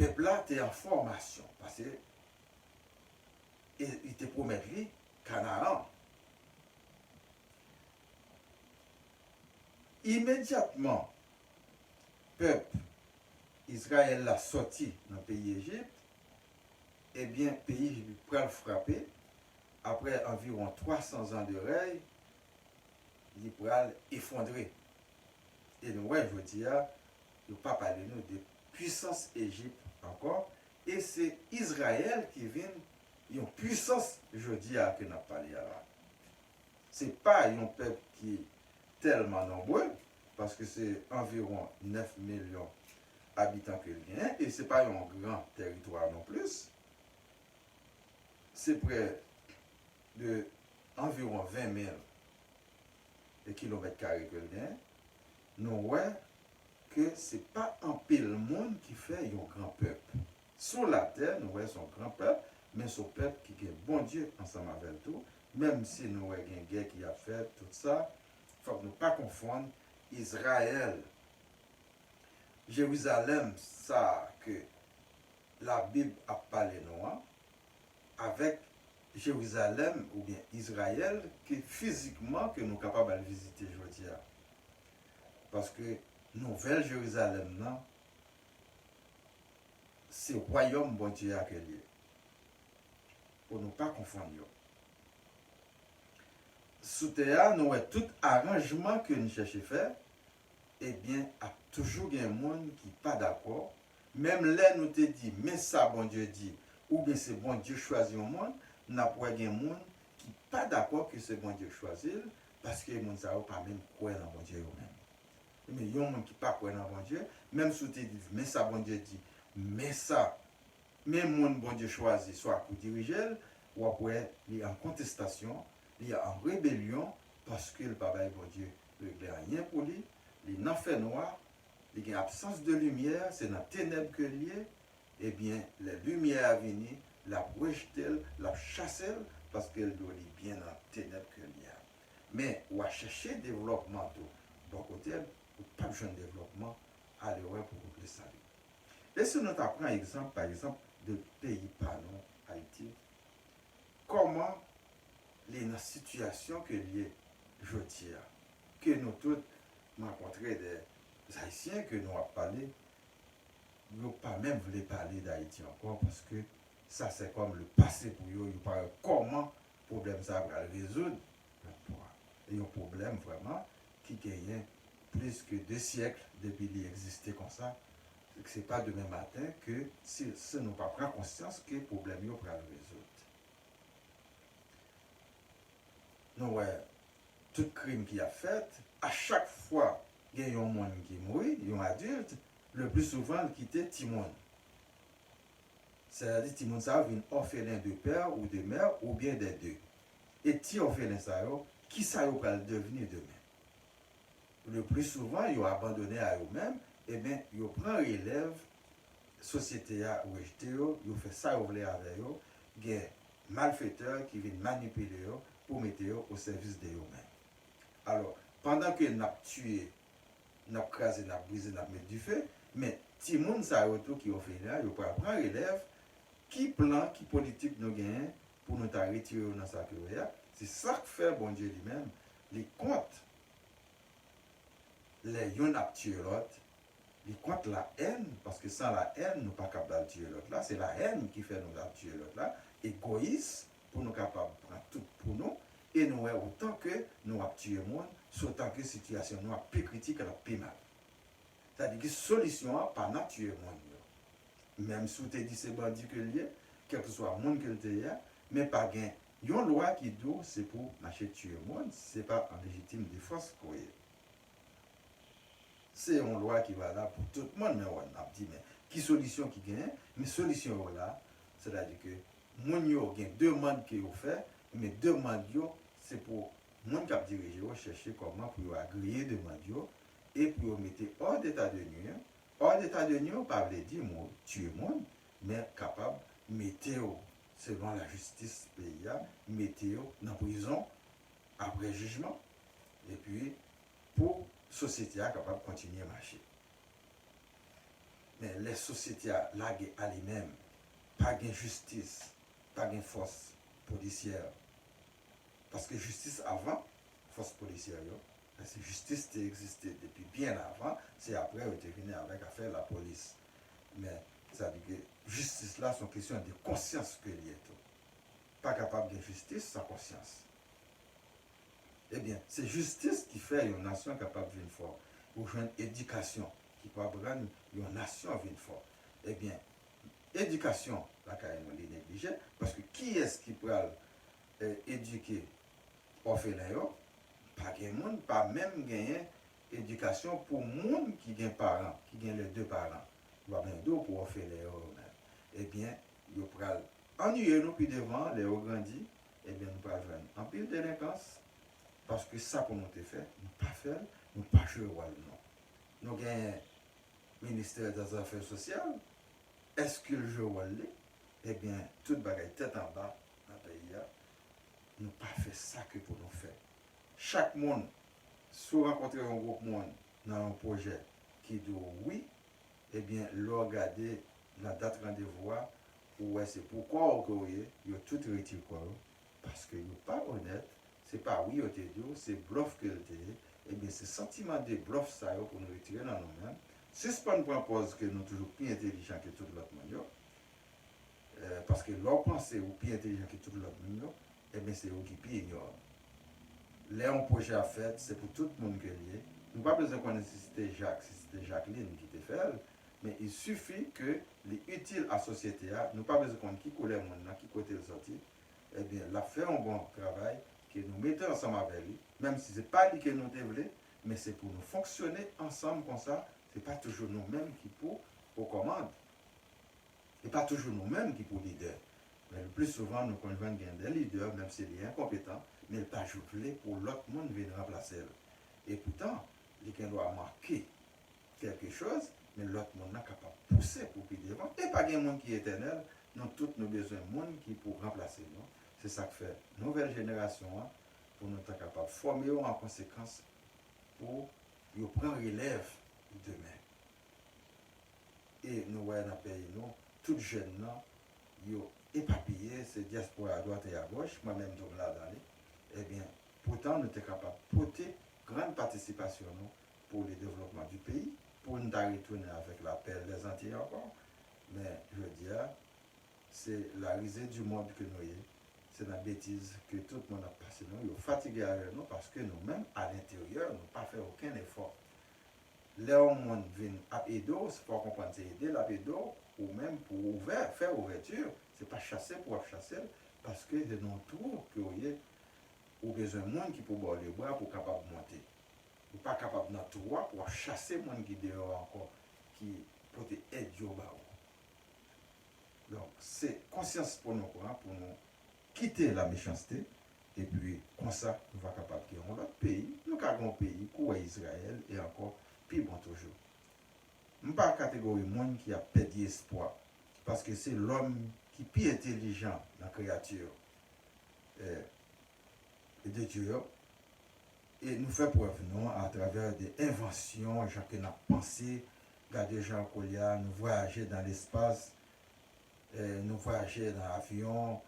A: peuple là était en formation parce que il te promet lui Canaan. Immédiatement, peuple Israël l'a sorti dans le pays Égypte, eh bien, le pays prend le frapper. Après environ 300 ans de règne, il pourra effondrer. Et nous, je veux dire, il ne pas parler nous de puissance Égypte encore. Et c'est Israël qui vient, une puissance, je dis, que nous parlé là. Ce n'est pas un peuple qui est tellement nombreux, parce que c'est environ 9 millions d'habitants que vient, et ce n'est pas un grand territoire non plus. C'est près de environ 20 000 kilomètres carrés que vient. Nous voyons que ce n'est pas un pile monde qui fait un grand peuple. Sur la terre, nous voyons son grand peuple, mais son peuple qui est bon Dieu ensemble avec tout, même si nous voyons une guerre qui a fait tout ça, il faut ne pas confondre Israël, Jérusalem, ça que la Bible a parlé noir, avec Jérusalem ou bien Israël, que physiquement que nous sommes capables de visiter aujourd'hui. Parce que Nouvelle Jérusalem, non, c'est le royaume bon Dieu à lié. Pour ne pas confondre. Sous terre, nous avons tout arrangement que nous cherchons à faire, eh bien, il y a toujours un monde qui n'est pas d'accord. Même là, nous te dit, mais ça, bon Dieu dit, ou bien c'est bon Dieu choisit un monde, nous avons un monde qui n'est pas d'accord que c'est bon Dieu choisit, parce que les gens ne savent pas même quoi dans bon Dieu eux-mêmes. Mais il y a un monde qui n'est pas quoi dans bon Dieu, même si tu dis, mais ça, bon Dieu dit, mais ça, même monde bon Dieu choisit, soit pour diriger, ou après, il est en contestation, il est en rébellion, parce que le papa bon Dieu ne réglé rien pour lui, il est en fait noir, il y a une absence de lumière, c'est dans la ténèbres que il est, eh bien, la lumière à venir, la rejeter, la chasser, parce qu'elle doit aller bien dans la ténèbres que il y a. Mais, on va chercher le développement tout. Bon côté, ou pas besoin de développement, aller pour le salut. Et si nous apprenons exemple, par exemple, de pays panon, Haïti, comment les situations que liées, je tire, que nous tous rencontrés des Haïtiens que nous avons parlé, nous pas même voulu parler d'Haïti encore parce que ça c'est comme le passé pour eux, ils parlent comment le problème ça va le résoudre. Et un problème vraiment qui gagne plus que 2 siècles depuis qu'il existait comme ça. Ce n'est pas demain matin que si nous ne pas prendre conscience que le problème va le résoudre. Nous voyons tout crime qu'il a fait, à chaque fois qu'il y a un monde qui mourit, un adulte, le plus souvent il quitte Timon. C'est-à-dire que Timon ça vient orphelin de père ou de mère ou bien des deux. Et si orphelin ça qui ça va devenir demain? Le plus souvent, ils ont abandonné à eux-mêmes, et bien, ils prennent relève, société a rejeté, ils ont fait ça avec eux, il y a des malfaiteurs qui viennent manipuler pour mettre au service de eux-mêmes. Alors, pendant que nous avons tué n'a crasé, n'a brisé, n'a mis du feu, mais ti moun sa auto qui ont fait là, ils prend relève, qui plan, qui politique nous gagne pour nous retirer dans sa carrière. C'est ça que fait bon Dieu lui-même, les comptes, les yon a tué l'autre, les comptes la haine, parce que sans la haine, nous pas capables de tuer l'autre là, c'est la haine qui fait nous tuer l'autre là, égoïste, pour nous capables de prendre tout pour nous, et nous autant que nous avons tué le monde, autant que la situation nous a plus critique, elle a plus mal. C'est-à-dire que la solution n'est pas de tuer le monde. Même si tu dis c'est bandit que lié, quel que soit le monde que tu es, mais pas gain. Il y a une loi qui dit c'est pour marcher tuer le monde, ce n'est pas en légitime défense qu'on est. C'est une loi qui va là pour tout le monde, mais on a dit, mais qui solution qui gagne? Mais solution là, c'est-à-dire que mon yo gagne deux demandes qui ont fait, mais deux demandes c'est pour mon qui a dirigé chercher comment pour agréer demande et pour mettre hors d'état de nuire. Hors d'état de nuire, pas veut dire tuer monde, mais capable mettre selon la justice pays, mettre dans la prison après jugement. Et puis pour la société capable de continuer à marcher. Mais les sociétés laguent à elles-mêmes, pas de justice, pas de force policière. Parce que justice avant, force policière, c'est justice qui existait depuis bien avant, c'est après qu'on est venu avec affaire la police. Mais ça veut dire que justice là, c'est une question de conscience que lié tout. Pas capable de justice sans conscience. Eh bien, c'est justice qui fait une nation capable de venir fort. Ou une éducation qui peut rendre une nation venir fort. Eh bien, éducation, là, quand même, on est négligé, parce que qui est-ce qui peut éduquer orphelins? Pas de monde, pas même gagner éducation pour monde qui gagne parents, qui gagne les deux parents. Il va bien d'eau pour orphelins. Eh bien, il va ennuyer nous puis devant, les grandis, eh bien, nous pas jouer en pile de délinquance. Parce que ça, pour nous faire, nous pas faire, nous pas jouer au rôle, non. Nous avons un ministère des Affaires sociales. Est-ce qu'il joue au rôle? Eh bien, toute bagaille tête en bas dans le pays, nous pas fait ça que pour nous faire. Chaque monde, si vous rencontrez un groupe monde dans un projet qui dit oui, eh bien, le regarder la date rendez-vous, ou c'est pourquoi vous avez tout retiré quoi, parce que vous pas honnête. C'est pas oui, c'est bluff que le eh bien, c'est sentiment de bluff ça pour nous retirer dans nous-mêmes. Si ce n'est pas une pause que nous sommes toujours plus intelligents que tout l'autre monde, parce que leur pensée ou plus intelligent que tout l'autre monde, eh bien, c'est eux qui plus ignorent. Là, un projet à faire, c'est pour tout le monde que lié. Nous n'avons pas besoin qu'on ait c'était Jacques, si c'était Jacqueline qui te fait, mais il suffit que les utiles à la société, nous n'avons pas besoin qu'on qui coule le monde, qui côté le sorti, eh bien, la faire un bon travail. Que nous mettons ensemble avec lui, même si ce n'est pas lui que nous développons, mais c'est pour nous fonctionner ensemble comme ça. Ce n'est pas toujours nous-mêmes qui pour aux commandes. Ce n'est pas toujours nous-mêmes qui pour leader. Mais le plus souvent, nous convenons des leaders, même s'il est incompétent, mais il pas joué pour l'autre monde venir remplacer. Et pourtant, il doit marquer quelque chose, mais l'autre monde n'est capable de pousser pour plus devant. Et pas un monde qui est éternel, nous avons tous nos besoins de monde qui pour remplacer nous. C'est ça que fait nouvelle génération pour nous être capables de former en conséquence pour prendre relève demain. Et nous voyons dans le pays, nous, tous les jeunes, ils sont éparpillés, c'est diaspora à droite et à gauche, moi-même, je là dans les. Eh bien, pourtant, nous sommes capables de porter grande participation pour le développement du pays, pour nous retourner avec la paix des Antilles encore. Mais je veux dire, c'est la risée du monde que nous avons. C'est la bêtise que tout le monde a passé. Nous sommes fatigués avec nous parce que nous-mêmes, à l'intérieur, nous n'avons pas fait aucun effort. Là où le monde vient à aider, c'est pour comprendre, c'est aider la aider, ou même pour faire ouverture. Ce n'est pas chasser pour chasser, parce que c'est non tout que vous avez besoin de monde qui peut boire les bois pour capable de monter. Vous n'êtes pas capable de tout pour chasser le monde qui dehors encore, qui peut aider au bas. Donc, c'est conscience pour nous, pour nous quitter la méchanceté, et puis, comme ça, nous sommes capables de quitter notre pays, nous avons un pays, comme Israël, et encore, puis bon toujours. Je ne suis pas la catégorie de monde qui a perdu espoir, parce que c'est l'homme qui est plus intelligent dans la créature de Dieu, et nous fait preuve, non, à travers des inventions, gens que nous avons pensé, regarder Jean Colia, nous voyager dans l'espace, nous voyager dans l'avion,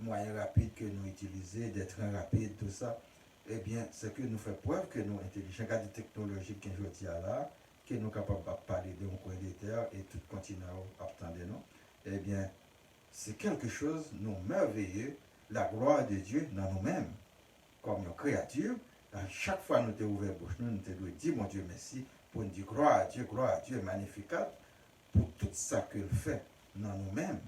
A: moyens rapides que nous utilisons, des trains rapides, tout ça. Eh bien, c'est que nous fait preuve que nous intelligents, des technologies qui sont là, que nous sommes capables de parler de coin de terre et tout continent attendez nous. Eh bien, c'est quelque chose, nous merveilleux, la gloire de Dieu dans nous-mêmes, comme une créature. À chaque fois que nous t'avons ouvert la bouche, nous devons dire, mon Dieu, merci, pour nous dire gloire à Dieu, magnificat, pour tout ça qu'il fait dans nous-mêmes.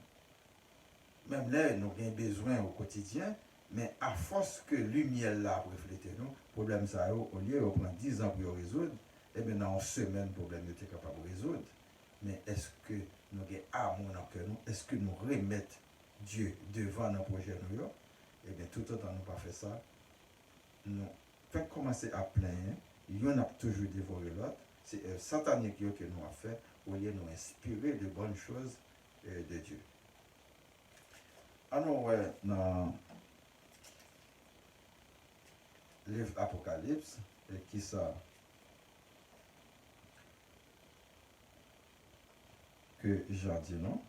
A: Même là, nous avons besoin au quotidien, mais à force que lumière là reflète nous, problème ça, au lieu de prendre 10 ans pour résoudre, et bien dans une semaine, le problème est capable de résoudre. Mais est-ce que nous avons amour dans le cœur nous? Est-ce que nous remettons Dieu devant nos projets nous? Eh bien, tout autant nous pas fait ça, nous faisons commencer à plaindre, il y en a toujours dévoré l'autre. C'est satanique que nous avons fait, au lieu de nous inspirer de bonnes choses de Dieu. Alors, ouais, dans le livre Apocalypse, et qui ça que Jean dit, non?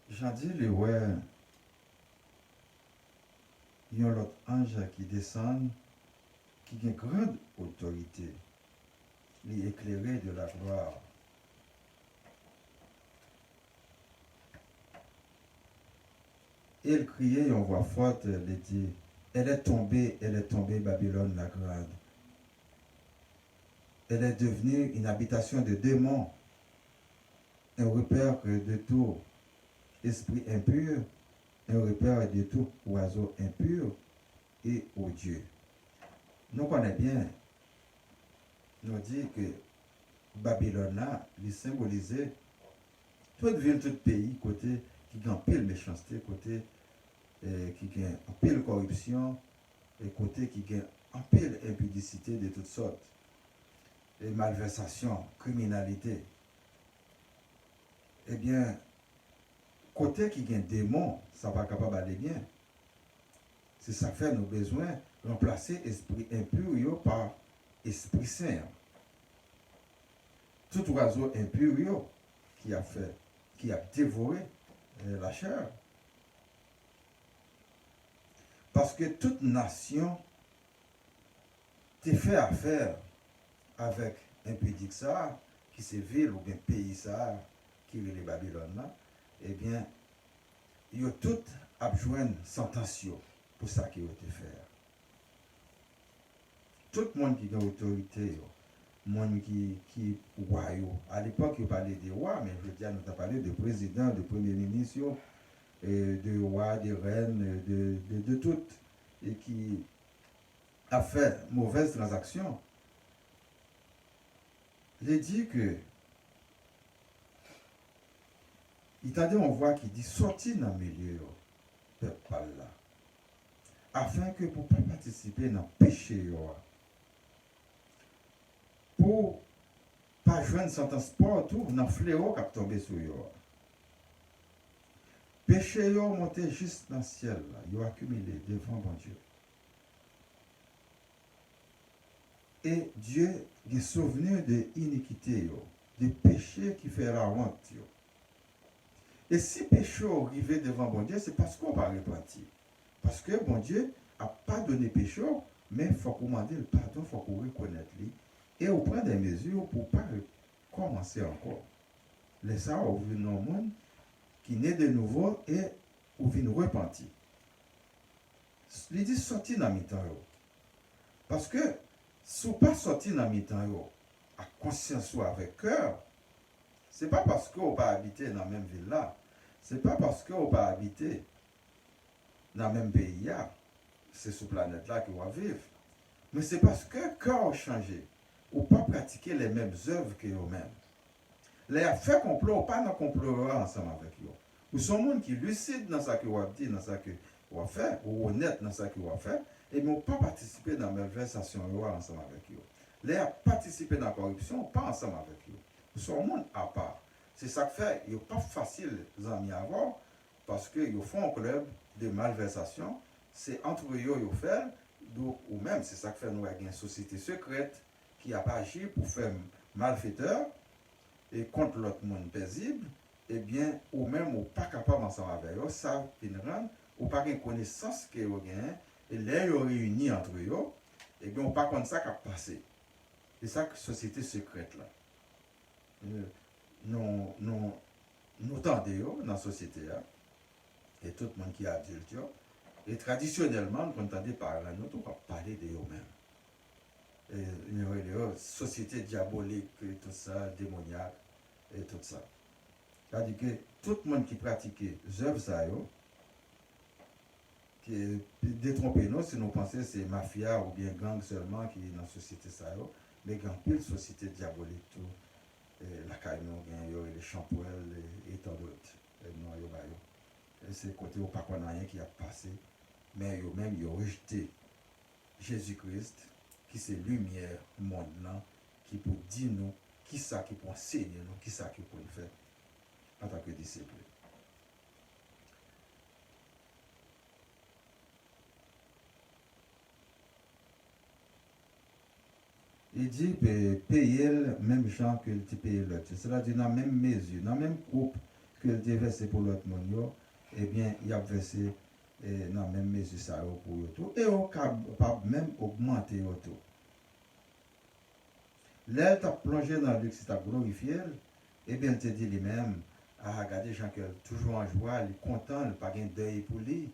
A: Jean dit, le ouais, il y a l'autre ange qui descend, qui a une grande autorité, les éclairé de la gloire. Et il criait en voix forte, il dit, elle est tombée, Babylone la grande. Elle est devenue une habitation de démons, un repère de tout esprit impur, un repère de tout oiseau impur et odieux. Nous connaissons bien, nous dit que Babylone là, il symbolisait toute ville, tout pays, côté qui a un pile méchanceté, côté qui a un pile corruption, et côté qui a un pile impudicité de toutes sortes, et malversation, criminalité. Eh bien, côté qui a un démon, ça va capable d'aller bien. C'est ça que fait nos besoins, remplacer esprit impur par esprit saint. Tout oiseau impur qui a dévoré la chair. Parce que toute nation te fait affaire avec un pudique ça, qui c'est ville ou bien pays ça, qui est les Babylone là, eh bien, ils ont toutes besoin sentence pour ça qu'ils ont été faire. Tout le monde qui a autorité, le monde qui est roi, à l'époque, il parlait des rois, mais je veux dire, nous avons parlé de président, de premier ministre, de rois, de reines, de toutes, et qui a fait mauvaise transaction. Il dit que, il t'a dit, on voit qui dit, sortir dans le milieu, peuple là, afin que pour ne pas participer dans le péché, pour ne pas joindre sentence partout dans le fléau qui a tombé sur eux. Péché yo monté juste dans le ciel, yo accumulé devant bon Dieu. Et Dieu est souvenu de l'iniquité, de péché qui fait la honte. Et si péché arrivé devant bon Dieu, c'est parce qu'on va repentir. Parce que bon Dieu n'a pas donné péché, mais il faut qu'on demande le pardon, il faut qu'on reconnaisse lui. Et on prend des mesures pour ne pas recommencer encore. Les ça, on vit dans le monde qui naît de nouveau et on vient repentir. Il dit sortir dans le mi-temps. Parce que si on ne pas sortir dans le mi-temps, à conscience ou avec cœur, ce n'est pas parce qu'on ne pas habiter dans la même ville là. Ce n'est pas parce qu'on ne pas habiter dans le même pays là. C'est sur la planète là qu'on va vivre. Mais c'est parce que le cœur a changé. Ou pas pratiquer les mêmes œuvres que eux-mêmes. Les affaires complot, pas dans complot ensemble avec eux. Ou sont monde qui lucide dans ce qu'ils ont dit, dans ce qu'ils ont fait, ou honnête dans ce qu'ils ont fait, et ils n'ont pas participé dans la malversation ensemble avec eux. Les a participé dans la corruption, pas ensemble avec eux. Ou sont monde à part. C'est ça que fait, il n'est pas facile, les amis, à avoir, parce qu'ils font un club de malversation. C'est entre eux, ils font, ou même, c'est ça que fait nous avec une société secrète qui a pas agi pour faire malfaiteur et contre l'autre monde paisible, eh bien, ou même, ou pas capable ensemble avec eux, ça, ils rendent, ou pas une connaissance que vous gagnez, et là, ils réunis entre eux, eh bien, on pas comme ça qui a passé. C'est ça que société secrète là. Nous tendons dans la société, hein, et tout le monde qui est adulte, et traditionnellement, nous entendons parler, nous ne pas parler de eux-mêmes. Et société diabolique, et tout ça, démoniaque, et tout ça. C'est-à-dire que tout le monde qui pratique les œuvres, ça, qui détromper nous si nous pensons que c'est mafia ou bien gang seulement qui est dans la société, ça, mais gang pile société diabolique, tout. La Caïnon, les Champouel et tant d'autres. C'est le côté où pas qu'on a rien qui a passé, mais même ils ont rejeté Jésus-Christ, qui c'est lumière monde là, qui peut dire nous, qui ça qui peut enseigner nous, qui ça qui peut le faire en tant que disciple. Il dit payer le même gens que tu payes l'autre. C'est-à-dire dans la même mesure, dans la même groupe que tu versé pour l'autre monde, eh bien, il a versé dans la même mesure ça pour eux tout. Et on pas même augmenter tout. Là, tu as plongé dans le luxe, tu as glorifié, eh bien, tu dit lui-même, à regarder gens qui sont toujours en joie, il est content, il n'a pas de deuil pour lui.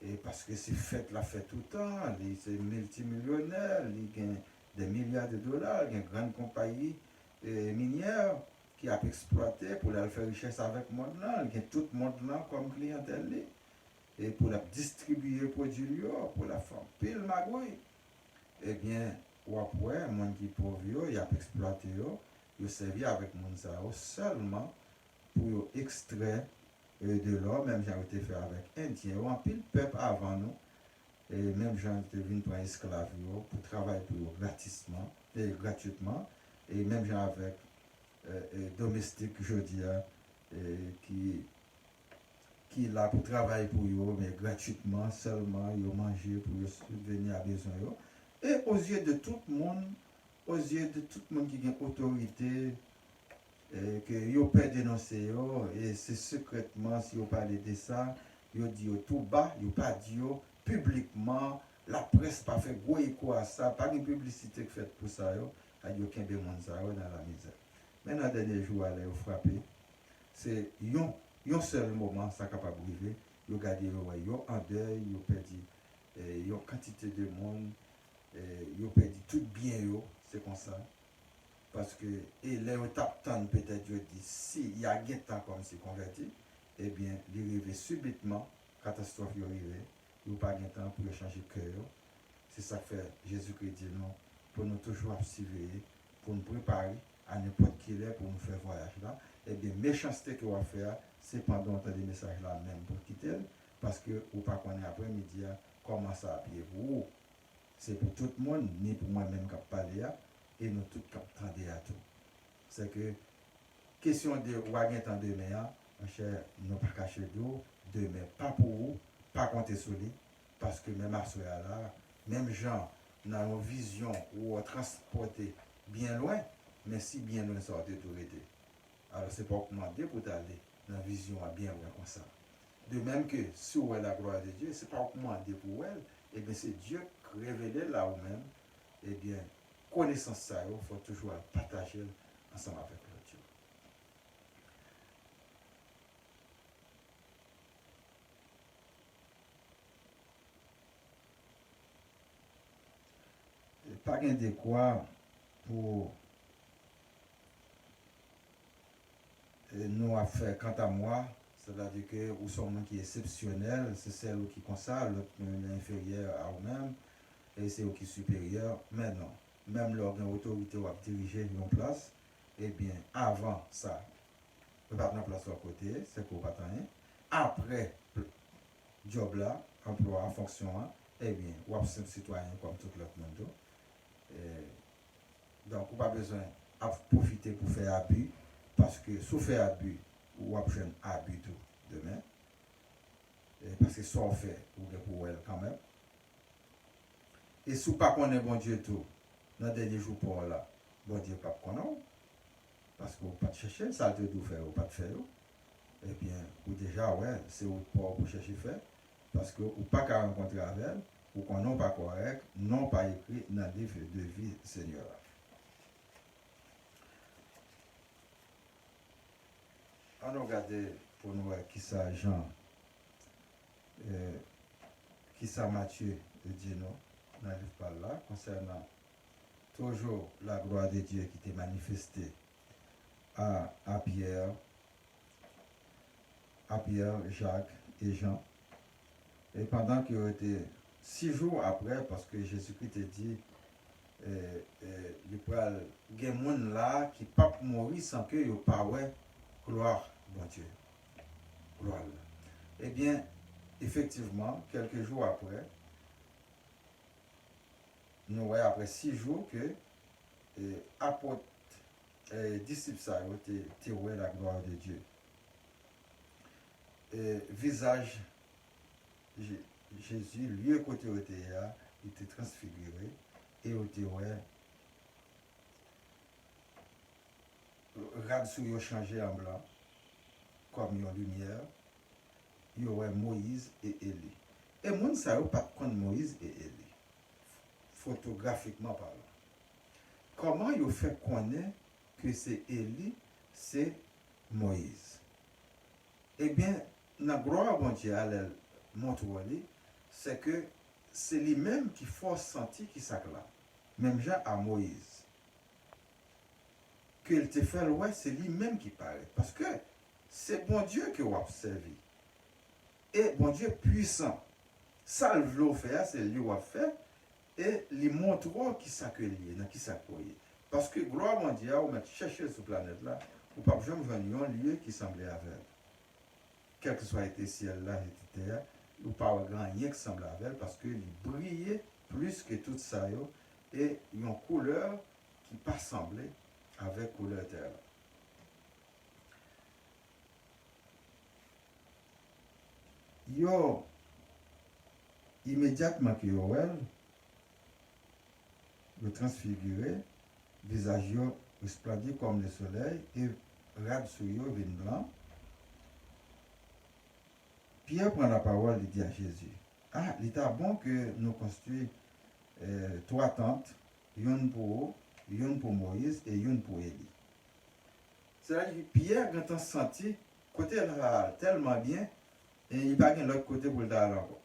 A: Et parce que c'est fait la fête tout le temps, c'est multimillionnaire, il gagne des milliards de dollars, il y a une grande compagnie minière qui a exploité pour la faire richesse avec le monde là, il y a tout le monde là comme clientèle, et pour la distribuer les produits, pour la faire pile magouille. Eh bien, ou après, le monde qui est pauvre, il a exploité, il a servi avec le monde ça seulement pour extraire de l'or, même j'ai été fait avec Indien, ou un pile peuple avant nous. Et même gens qui viennent pour esclaves pour travailler pour eux gratuitement, et même gens avec domestiques, je dis, qui là pour travailler pour eux, mais gratuitement, seulement, ils manger pour subvenir à besoin. Et aux yeux de tout le monde, qui a une autorité, que ils peuvent dénoncer, et c'est secrètement, si vous parlez de ça, ils disent tout bas, ils pas dit publiquement, la presse pas fait gros écho à ça, pas de publicité faite pour ça, il n'y a aucun démon dans la misère. Mais dans le dernier jour, ils ont frappé, c'est un seul moment, ça capable de arriver, ils ont gardé, ils ont en deuil, ils ont perdu, ils ont quantité de monde, ils ont perdu tout bien, c'est comme ça. Parce que, et là, on tape peut-être, je dis, s'il y a un temps comme c'est converti, eh bien, il arrive subitement, catastrophe est arrivée, il n'y a pas de temps pour changer de cœur. C'est ça que fait Jésus-Christ dit non, pour nous toujours surveiller, pour nous préparer à n'importe qui est pour nous faire voyage là. Eh bien, méchanceté qu'on va faire, c'est pendant des messages là même pour quitter, parce que, ou pas qu'on est après-midi, comment ça a pied pour vous. C'est pour tout le monde, ni pour moi-même qui parle là, et nous tous qui attendons à tout. C'est que, question de ou à temps demain, mon cher, nous pas cacher d'eau, demain, pas pour vous, pas compter sur lui, parce que même à ce là, même gens, dans nos visions ou transporter bien loin, mais si bien loin sortir tout l'été. Alors c'est pas commander pour aller dans la vision à bien loin comme ça. De même que si vous la gloire de Dieu, c'est pas commander pour elle, et bien c'est Dieu qui révèle là où même, et bien connaissance ça, il faut toujours partager ensemble avec l'autre. Pas de quoi pour nous à faire quant à moi, c'est-à-dire que vous sommes qui est exceptionnel, c'est celle qui consacre, l'autre inférieur à vous-même, et c'est qui est supérieur. Mais non, même l'organe autorité va diriger une place, eh bien, avant ça, vous pas place à côté, c'est qu'on pas rien. Après, job là, emploi, fonction, eh bien, vous êtes un citoyen comme tout l'autre monde. Donc, vous n'avez pas besoin de profiter pour faire abus Parce que si vous faites abus, ou vous avez un abus tout demain. Parce que ça on fait, vous avez pour elle quand même. Et si vous ne connaissez pas bon Dieu tout, dans le dernier jour pour là, bon Dieu pas connaître. Parce que vous ne pas chercher, ça te doit faire, ou pas de faire. Eh bien, ou déjà, ouais, c'est vous pour chercher faire. Parce que vous pas qu'à rencontrer avec elle, ou qu'on n'est pas correct, non pas écrit dans le livre de vie Seigneur. On a regardé pour nous qui ça Jean, qui ça Matthieu dit nous, dans le livre par là, concernant toujours la gloire de Dieu qui était manifestée à Pierre, Jacques et Jean. Et pendant qu'il était 6 jours après, parce que Jésus-Christ a dit, il y a des gens là qui ne peuvent pas mourir sans que ils pas ouais gloire, bon Dieu. Gloire. Eh bien, effectivement, quelques jours après, nous voyons après 6 jours que apôtres disciples ça ont été la gloire de Dieu. Visage Jésus, lieu côté où il était transfiguré et où il était changé en blanc comme une lumière. Il y aurait Moïse et Élie. Et moi, ça n'a pas de Moïse et Élie, photographiquement parlant. Comment il fait connaître que c'est Élie, c'est Moïse? Eh bien, la gloire bon Dieu elle montre c'est que c'est lui-même qui faut sentir qui ça là. Même Jean à Moïse. Qu'il te fait ouais, c'est lui-même qui parle. Parce que c'est bon Dieu que vous observez. Et bon Dieu puissant. Ça le veut faire, c'est lui qui va faire. Et il montre qui ça que lié, qui ça croyait. Parce que gloire mon Dieu, on va chercher sur la planète là, ou pas jamais voir un lieu qui semblait avec. Quel que soit été ciel là et terre, ou pas grand rien qui semble avec elle parce qu'il brillait plus que tout ça et une couleur qui pas semblait avec couleur terre. Yo immédiatement que yo le transfiguré, visage yo resplendit comme le soleil et rad sur yo vin blanc. Pierre prend la parole et dit à Jésus, ah, il est bon que nous construisions 3 tentes, une pour Moïse et une pour Élie. C'est-à-dire que Pierre, quand on senti, côté là, tellement bien, et il n'y a pas l'autre côté pour le dar encore.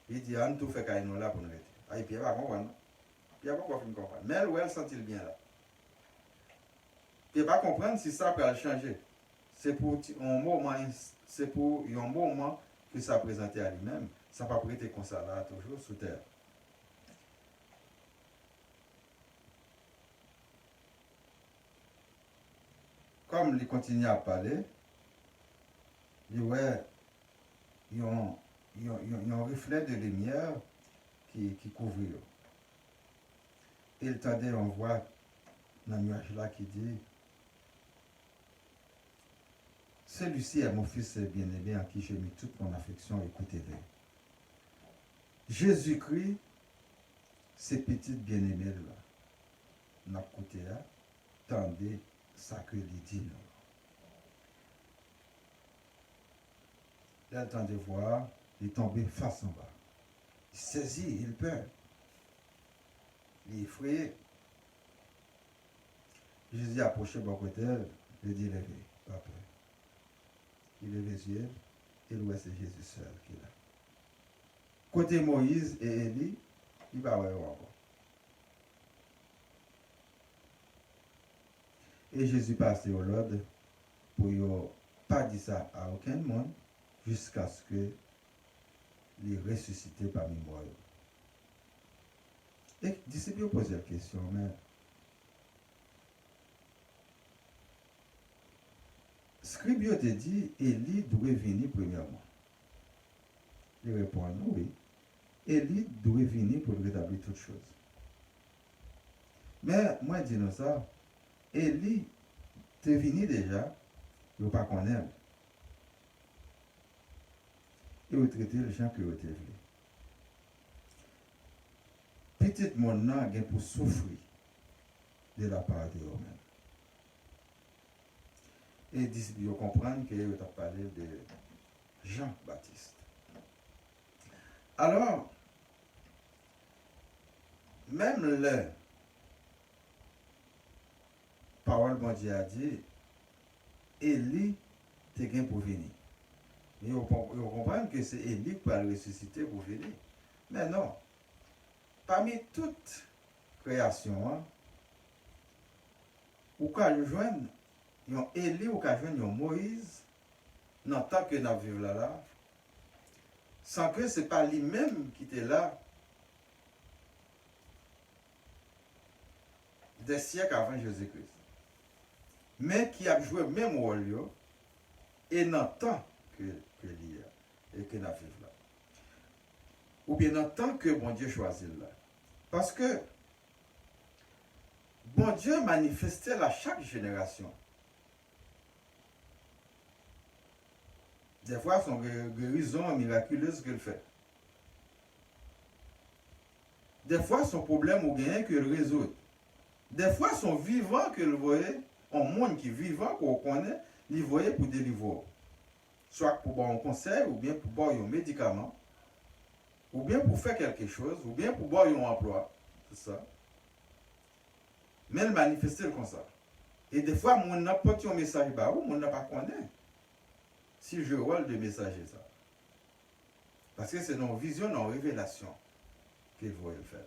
A: Il dit, ah, nous tout fait qu'à nous là pour nous rester. Ah, Pierre va comprendre. Pierre va comprendre. Mais elle sent il bien là. Pierre va comprendre si ça peut changer. C'est pour un moment, que ça a présenté à lui-même, ça n'a pas prêté comme ça là, toujours sous terre. Comme il continue à parler, il y a un reflet de lumière qui couvre. Et il tendait, on voit dans le nuage là qui dit, celui-ci est mon fils bien-aimé en qui j'ai mis toute mon affection, écoutez-le. Jésus-Christ, ces petites bien-aimées là, n'a écouté, tendez ça que il dit nous. Là, le temps de voir, il est tombé face en bas. Il saisit, il peur. Il est effrayé. Jésus approchait bon côté, il dit levez, pas peur. Il lève les yeux, et ouais, c'est Jésus seul qui est là. Côté Moïse et Élie, il va voir encore. Et Jésus passait au Lord pour ne pas dire ça à aucun monde jusqu'à ce que les ressuscité parmi moi. Et les disciples posent la question, mais Scribio te dit, Élie doit venir premièrement. Il répond, oui. Élie doit venir pour rétablir toutes choses. Mais moi, je dis ça, Élie t'es venu déjà, ils ne pas connaître. Et vous traitez les gens que vous avez voulu. Petit monde là, il pour souffrir de la part de eux-mêmes. Et les disciples comprennent que vous avez parlé de Jean-Baptiste. Alors, même le parole bon Dieu a dit, Élie te gain pour venir. Mais vous comprenez que c'est Élie qui va le ressusciter pour venir. Mais non. Parmi toute création, ou quand je joigne un Élie ou quand je joigne un Moïse, dans tant que nous vivons là, sans que ce n'est pas lui-même qui était là des siècles avant Jésus-Christ. Mais qui a joué le même rôle et dans le temps que l'IA et que nous vivons là. Ou bien dans le temps que bon Dieu choisit là. Parce que bon Dieu manifestait à chaque génération. Des fois, son guérison miraculeuse qu'il fait. Des fois, son problème ou gain qu'il résout. Des fois, son vivant qu'il voyait, un monde qui est vivant, qu'on connaît, il voyait pour délivrer. Soit pour boire un conseil, ou bien pour boire un médicament, ou bien pour faire quelque chose, ou bien pour boire un emploi. C'est ça. Mais il manifestait comme ça. Et des fois, mon n'a pas un message, ou mon n'a pas connaît. Si je rôle de messager ça. Parce que c'est nos visions, nos révélations qu'il faut le faire.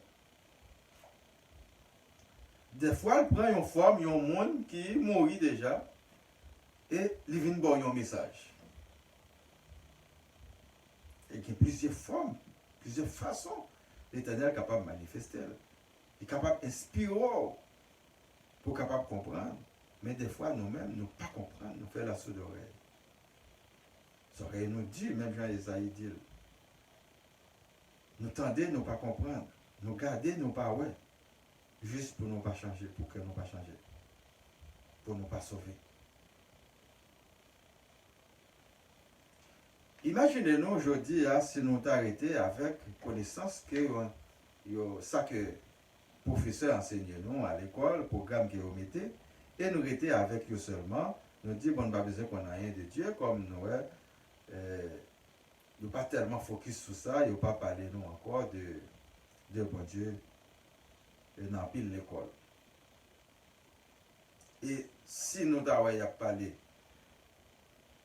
A: Des fois, il prend une forme, il y a un monde qui mourit déjà, et il vient boire un message. Et il y a plusieurs formes, plusieurs façons. L'Éternel est capable de manifester. Il est capable d'inspirer pour capable de comprendre. Mais des fois, nous-mêmes, nous ne pas comprendre, nous faisons la sourde oreille. Ça aurait nous dit, même Jean-Esaïe dit, nous tendez, nous pas comprendre, nous garder, nous pas ouais, juste pour nous pas changer, pour que nous pas changer, pour nous pas sauver. Imaginez-nous aujourd'hui, si nous t'arrêtons avec connaissance que ça que le professeur enseigne nous à l'école, programme que vous mettez, et nous étions avec eux seulement, nous disons, bon, pas besoin qu'on a rien de Dieu, comme nous, il ne pas tellement focus sur ça, il ne pas parler nous encore de bon Dieu dans pile l'école. Et si nous avons parlé,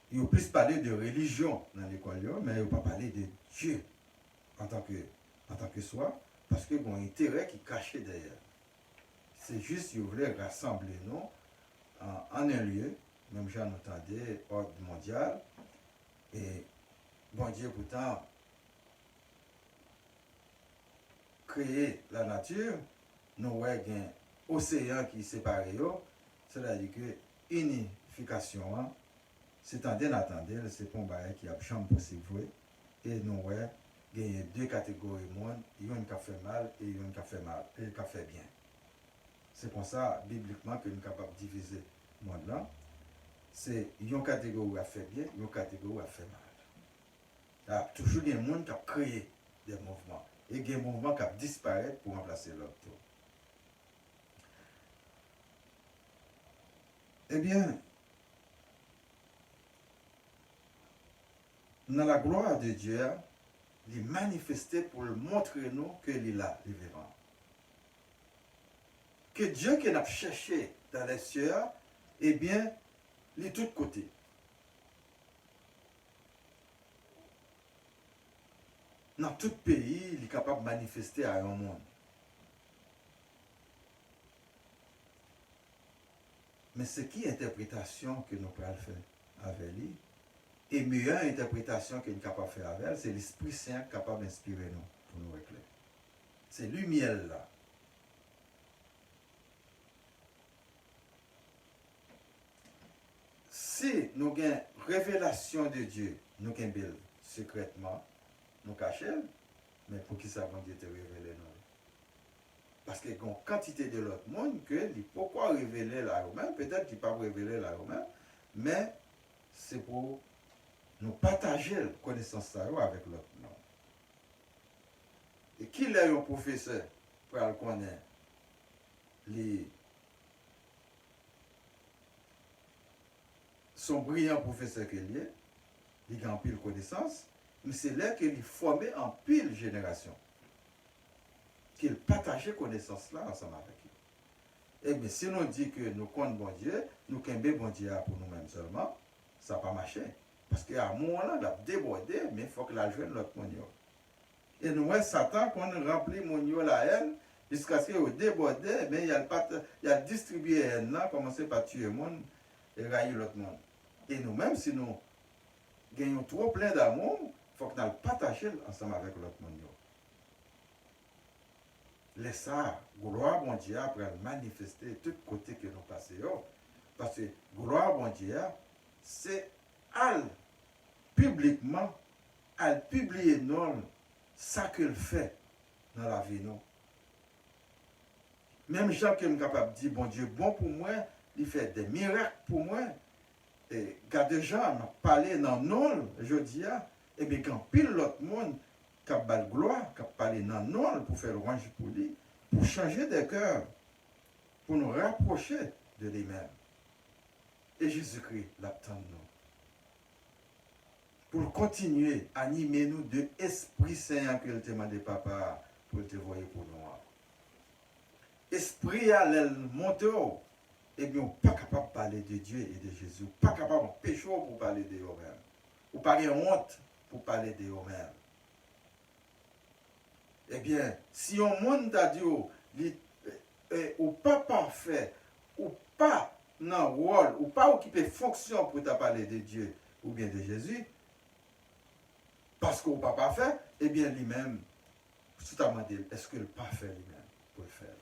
A: il faut plus parler de religion dans l'école, mais il ne faut pas parler de Dieu en tant que soi, parce que bon intérêt qui est caché derrière. C'est juste qu'il voulait rassembler nous en un lieu, même j'en entendais, ordre mondial, et bon Dieu pourtant créer la nature, nous avons un océan qui sépare, c'est-à-dire que unification, c'est attendez, c'est pour un bagage qui a chambre possible, et nous avons deux catégories de monde, il y a une qui fait mal et une qui fait mal, et qui fait bien. C'est pour ça, bibliquement, que nous sommes capables de diviser le monde là. C'est une catégorie qui a fait bien, une catégorie qui a fait mal. Il y a toujours des gens qui ont créé des mouvements. Et des mouvements qui ont disparu pour remplacer l'autre. Eh bien, dans la gloire de Dieu, il est manifesté pour le montrer nous que il est là, il est vivant. Que Dieu qui a cherché dans les cieux, eh bien, il est de tous côtés. Dans tout pays, il est capable de manifester à un monde. Mais c'est qui interprétation que nous pouvons faire avec lui? Et meilleure interprétation que nous sommes capables de faire avec elle, c'est l'Esprit Saint capable d'inspirer nous pour nous éclairer. C'est lumière là. Si nous avons une révélation de Dieu, nous avons secrètement, nous cachons, mais pour qui ça va Dieu te révéler nous? Parce qu'il y a une quantité de l'autre monde que pourquoi révéler la Romaine, peut-être qu'il ne peut pas révéler la Romaine, mais c'est pour nous partager la connaissance avec l'autre monde. Et qui est un professeur pour le connaître? Son brillant professeur qu'il est, il a en pile connaissance, mais c'est là qu'il est formé en pile génération. Qu'il partageait connaissance là ensemble avec lui. Eh bien, si nous dit que nous comptons bon Dieu, nous comptons bon Dieu pour nous-mêmes seulement, ça n'a pas marché. Parce qu'à un moment-là, il a débordé, mais il faut que la joie notre monio. Et nous, Satan, quand on remplit monio la haine, jusqu'à ce qu'il déborde, mais il a distribué la haine là, commencé par tuer le monde et railler l'autre monde. Et nous-mêmes, si nous gagnons trop plein d'amour, il faut que nous partagions ensemble avec l'autre monde. Laisse ça, gloire bon Dieu après manifester tout côté que nous passons. Parce que gloire bon Dieu, c'est publiquement, publier non, ça qu'il fait dans la vie. Non? Même gens qui sont capables de dire, bon Dieu, bon pour moi, il fait des miracles pour moi. Et quand des gens m'ont parlé dans non, je dis, et bien quand pile l'autre monde, qui a de gloire, qui a parlé dans non pour faire l'orange pour lui, pour changer de cœur, pour nous rapprocher de lui-même. Et Jésus-Christ l'attend nous. Pour continuer à animer nous de Esprit Saint que le demande papa pour te voir pour nous. Esprit à l'aile monte, et bien on n'est pas capable de parler de Dieu et de Jésus. Pas capable de pécher pour parler de eux-mêmes. Ou pas de honte pour parler de eux-mêmes. Eh bien, si on monde t'a dit, ou pas parfait, ou pas dans le rôle, ou pas occuper fonction pour te parler de Dieu ou bien de Jésus, parce qu'on n'est pas parfait, eh bien lui-même, si tu as demandé, est-ce qu'il n'est pas fait lui-même pour le faire?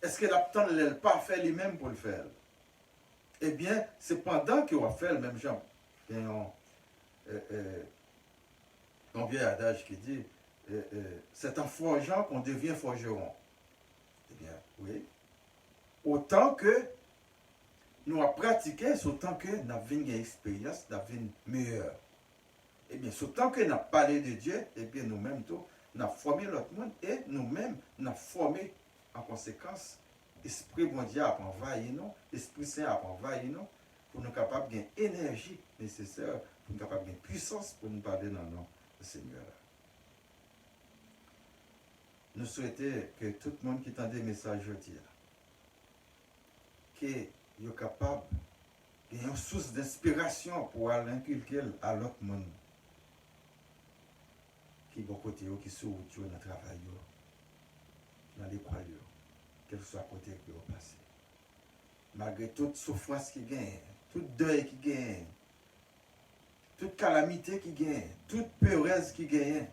A: Est-ce qu'il attend le pas fait lui-même pour le faire? Eh bien, c'est pendant qu'il va faire le même genre. Il y a un vieux adage qui dit, c'est en forgeant qu'on devient forgeron. Eh bien, oui. Autant que nous avons pratiqué, autant que nous avons une expérience, nous avons une meilleure. Eh bien, autant que nous avons parlé de Dieu, eh bien, nous-mêmes, nous avons formé l'autre monde et nous-mêmes, nous avons formé en conséquence, Esprit bon Dieu a envahi nous, Esprit Saint a envahi nous, pour nous capables de l'énergie nécessaire, pour nous capables de puissance pour nous parler dans le nom du Seigneur. Nous souhaitons que tout le monde qui entend des messages aujourd'hui, qu'il soit capable d'avoir une source d'inspiration pour aller inculquer à l'autre monde qui est bon côté, qui est sur dans le travail, dans l'école, quel que soit le côté qui est passé. Malgré toute souffrance qui gagne, tout deuil qui gagne, toute calamité qui gagne, toute peuresse qui gagne,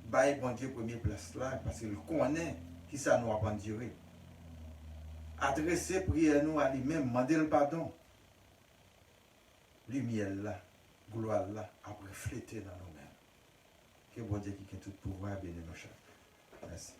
A: bah, bon Dieu, première place là, parce qu'il connaît qui ça nous a endurer. Adresser prière nous à lui-même, demander le pardon. Lumière là, gloire là, à refléter dans nous-mêmes. Que bon Dieu qui a tout pouvoir bénir nos chers. Merci.